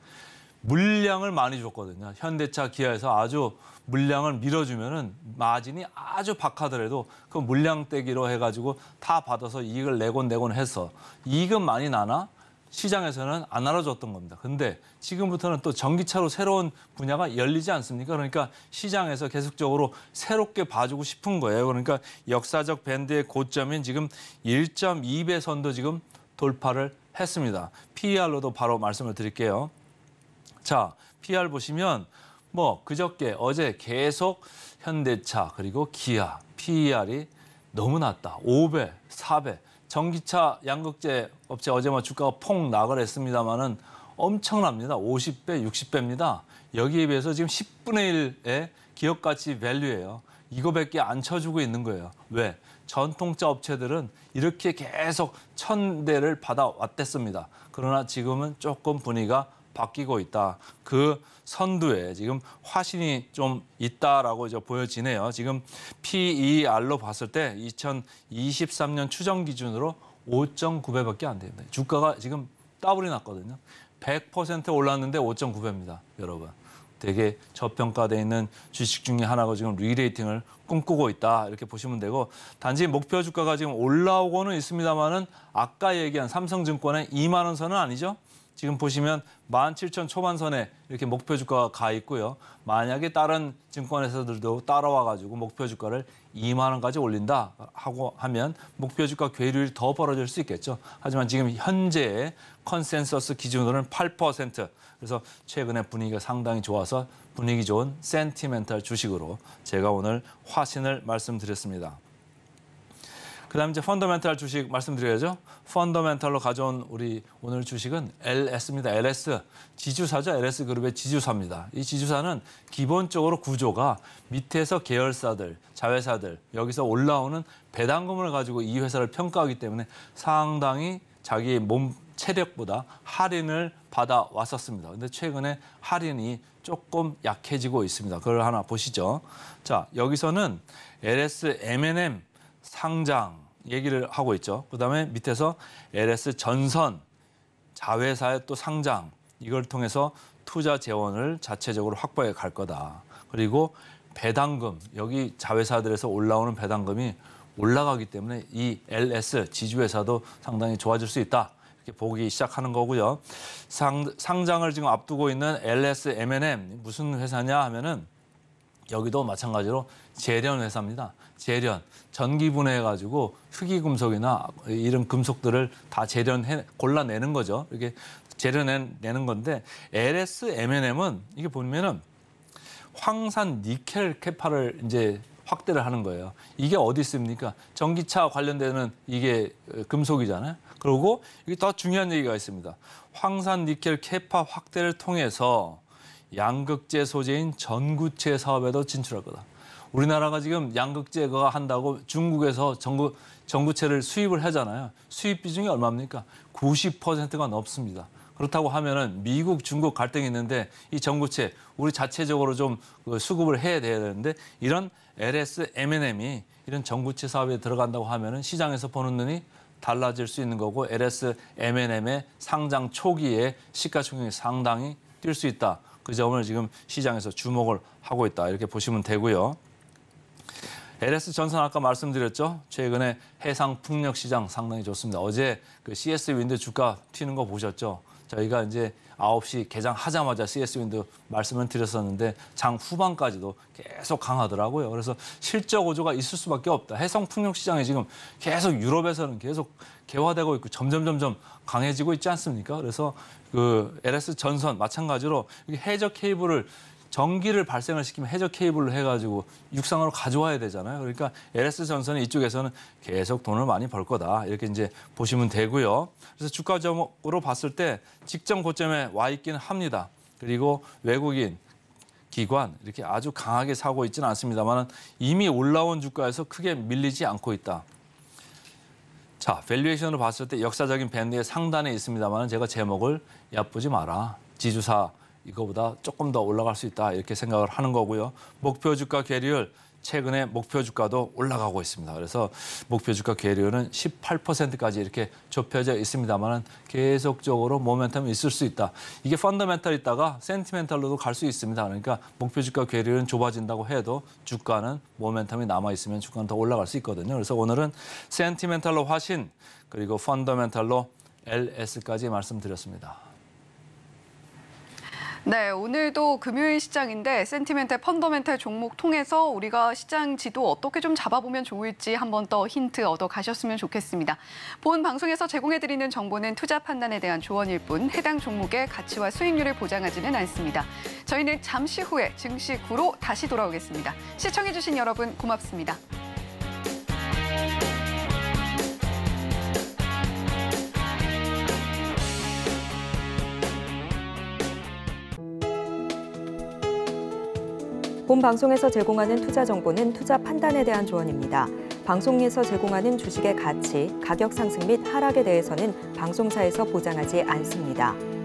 물량을 많이 줬거든요. 현대차, 기아에서 아주 물량을 밀어주면은 마진이 아주 박하더라도 그 물량 떼기로 해가지고 다 받아서 이익을 내곤 해서 이익은 많이 나나 시장에서는 안 알아줬던 겁니다. 근데 지금부터는 또 전기차로 새로운 분야가 열리지 않습니까? 그러니까 시장에서 계속적으로 새롭게 봐주고 싶은 거예요. 그러니까 역사적 밴드의 고점인 지금 1.2배 선도 지금 돌파를 했습니다. PER로도 바로 말씀을 드릴게요. 자, PER 보시면 뭐 그저께 어제 계속 현대차 그리고 기아 PER이 너무 낮다. 5배, 4배. 전기차 양극재 업체 어제 뭐 주가가 폭 나가랬습니다마는 엄청납니다. 50배, 60배입니다. 여기에 비해서 지금 10분의 1의 기업 가치 밸류예요. 이거밖에 안 쳐주고 있는 거예요. 왜? 전통차 업체들은 이렇게 계속 1000대를 받아왔댔습니다. 그러나 지금은 조금 분위기가 바뀌고 있다. 그 선두에 지금 화신이 좀 있다라고 이제 보여지네요. 지금 PER로 봤을 때 2023년 추정 기준으로 5.9배밖에 안 됩니다. 주가가 지금 더블이 났거든요. 100% 올랐는데 5.9배입니다, 여러분. 되게 저평가돼 있는 주식 중에 하나가 지금 리레이팅을 꿈꾸고 있다 이렇게 보시면 되고 단지 목표 주가가 지금 올라오고는 있습니다만은 아까 얘기한 삼성증권의 2만 원 선은 아니죠. 지금 보시면 17,000 초반선에 이렇게 목표 주가가 가 있고요. 만약에 다른 증권회사들도 따라와가지고 목표 주가를 2만 원까지 올린다 하고 하면 목표 주가 괴율이 더 벌어질 수 있겠죠. 하지만 지금 현재의 컨센서스 기준으로는 8%. 그래서 최근에 분위기가 상당히 좋아서 분위기 좋은 센티멘탈 주식으로 제가 오늘 화신을 말씀드렸습니다. 그다음 이제 펀더멘탈 주식 말씀드려야죠. 펀더멘탈로 가져온 우리 오늘 주식은 LS입니다. LS 지주사죠. LS 그룹의 지주사입니다. 이 지주사는 기본적으로 구조가 밑에서 계열사들, 자회사들 여기서 올라오는 배당금을 가지고 이 회사를 평가하기 때문에 상당히 자기 몸 체력보다 할인을 받아왔었습니다. 근데 최근에 할인이 조금 약해지고 있습니다. 그걸 하나 보시죠. 자, 여기서는 LS M&M 상장 얘기를 하고 있죠. 그다음에 밑에서 LS 전선 자회사의 또 상장 이걸 통해서 투자 재원을 자체적으로 확보해 갈 거다. 그리고 배당금 여기 자회사들에서 올라오는 배당금이 올라가기 때문에 이 LS 지주회사도 상당히 좋아질 수 있다. 이렇게 보기 시작하는 거고요. 상장을 지금 앞두고 있는 LS M&M 무슨 회사냐 하면은 여기도 마찬가지로 재련 회사입니다. 재련, 전기 분해해가지고 희귀금속이나 이런 금속들을 다 골라내는 거죠. 이렇게 재련내는 건데 LS M&M은 이게 보면은 황산 니켈 캐파를 이제 확대를 하는 거예요. 이게 어디 있습니까? 전기차 관련되는 이게 금속이잖아요. 그리고 이게 더 중요한 얘기가 있습니다. 황산 니켈 캐파 확대를 통해서 양극재 소재인 전구체 사업에도 진출할 거다. 우리나라가 지금 양극재가 한다고 중국에서 전구체를 수입을 하잖아요. 수입 비중이 얼마입니까? 90%가 넘습니다. 그렇다고 하면은 미국, 중국 갈등이 있는데 이 전구체 우리 자체적으로 좀 수급을 해야 되는데 이런 LS M&M이 이런 전구체 사업에 들어간다고 하면은 시장에서 보는 눈이 달라질 수 있는 거고 LS M&M의 상장 초기에 시가총액이 상당히 뛸 수 있다. 그 점을 지금 시장에서 주목을 하고 있다. 이렇게 보시면 되고요. LS 전선 아까 말씀드렸죠. 최근에 해상 풍력 시장 상당히 좋습니다. 어제 그 CS 윈드 주가 튀는 거 보셨죠? 저희가 이제 9시 개장하자마자 CS 윈드 말씀을 드렸었는데 장 후반까지도 계속 강하더라고요. 그래서 실적 호조가 있을 수밖에 없다. 해상 풍력 시장이 지금 계속 유럽에서는 계속 개화되고 있고 점점 강해지고 있지 않습니까? 그래서 그 LS 전선 마찬가지로 해저 케이블을 전기를 발생을 시키면 해저 케이블로 해가지고 육상으로 가져와야 되잖아요. 그러니까 LS 전선은 이쪽에서는 계속 돈을 많이 벌 거다. 이렇게 이제 보시면 되고요. 그래서 주가적으로 봤을 때 직전 고점에 와 있기는 합니다. 그리고 외국인 기관 이렇게 아주 강하게 사고 있지는 않습니다만 이미 올라온 주가에서 크게 밀리지 않고 있다. 자, 밸류에이션으로 봤을 때 역사적인 밴드의 상단에 있습니다만 제가 제목을 얕보지 마라. 지주사 이거보다 조금 더 올라갈 수 있다 이렇게 생각을 하는 거고요. 목표 주가 계리율 최근에 목표 주가도 올라가고 있습니다. 그래서 목표 주가 계리율은 18%까지 이렇게 좁혀져 있습니다만 계속적으로 모멘텀이 있을 수 있다. 이게 펀더멘탈 있다가 센티멘탈로도 갈 수 있습니다. 그러니까 목표 주가 계리율은 좁아진다고 해도 주가는 모멘텀이 남아 있으면 주가는 더 올라갈 수 있거든요. 그래서 오늘은 센티멘탈로 화신 그리고 펀더멘탈로 LS까지 말씀드렸습니다. 네, 오늘도 금요일 시장인데 센티멘탈, 펀더멘탈 종목 통해서 우리가 시장 지도 어떻게 좀 잡아보면 좋을지 한번 더 힌트 얻어 가셨으면 좋겠습니다. 본 방송에서 제공해드리는 정보는 투자 판단에 대한 조언일 뿐 해당 종목의 가치와 수익률을 보장하지는 않습니다. 저희는 잠시 후에 증시 구로 다시 돌아오겠습니다. 시청해주신 여러분 고맙습니다. 본 방송에서 제공하는 투자 정보는 투자 판단에 대한 조언입니다. 방송에서 제공하는 주식의 가치, 가격 상승 및 하락에 대해서는 방송사에서 보장하지 않습니다.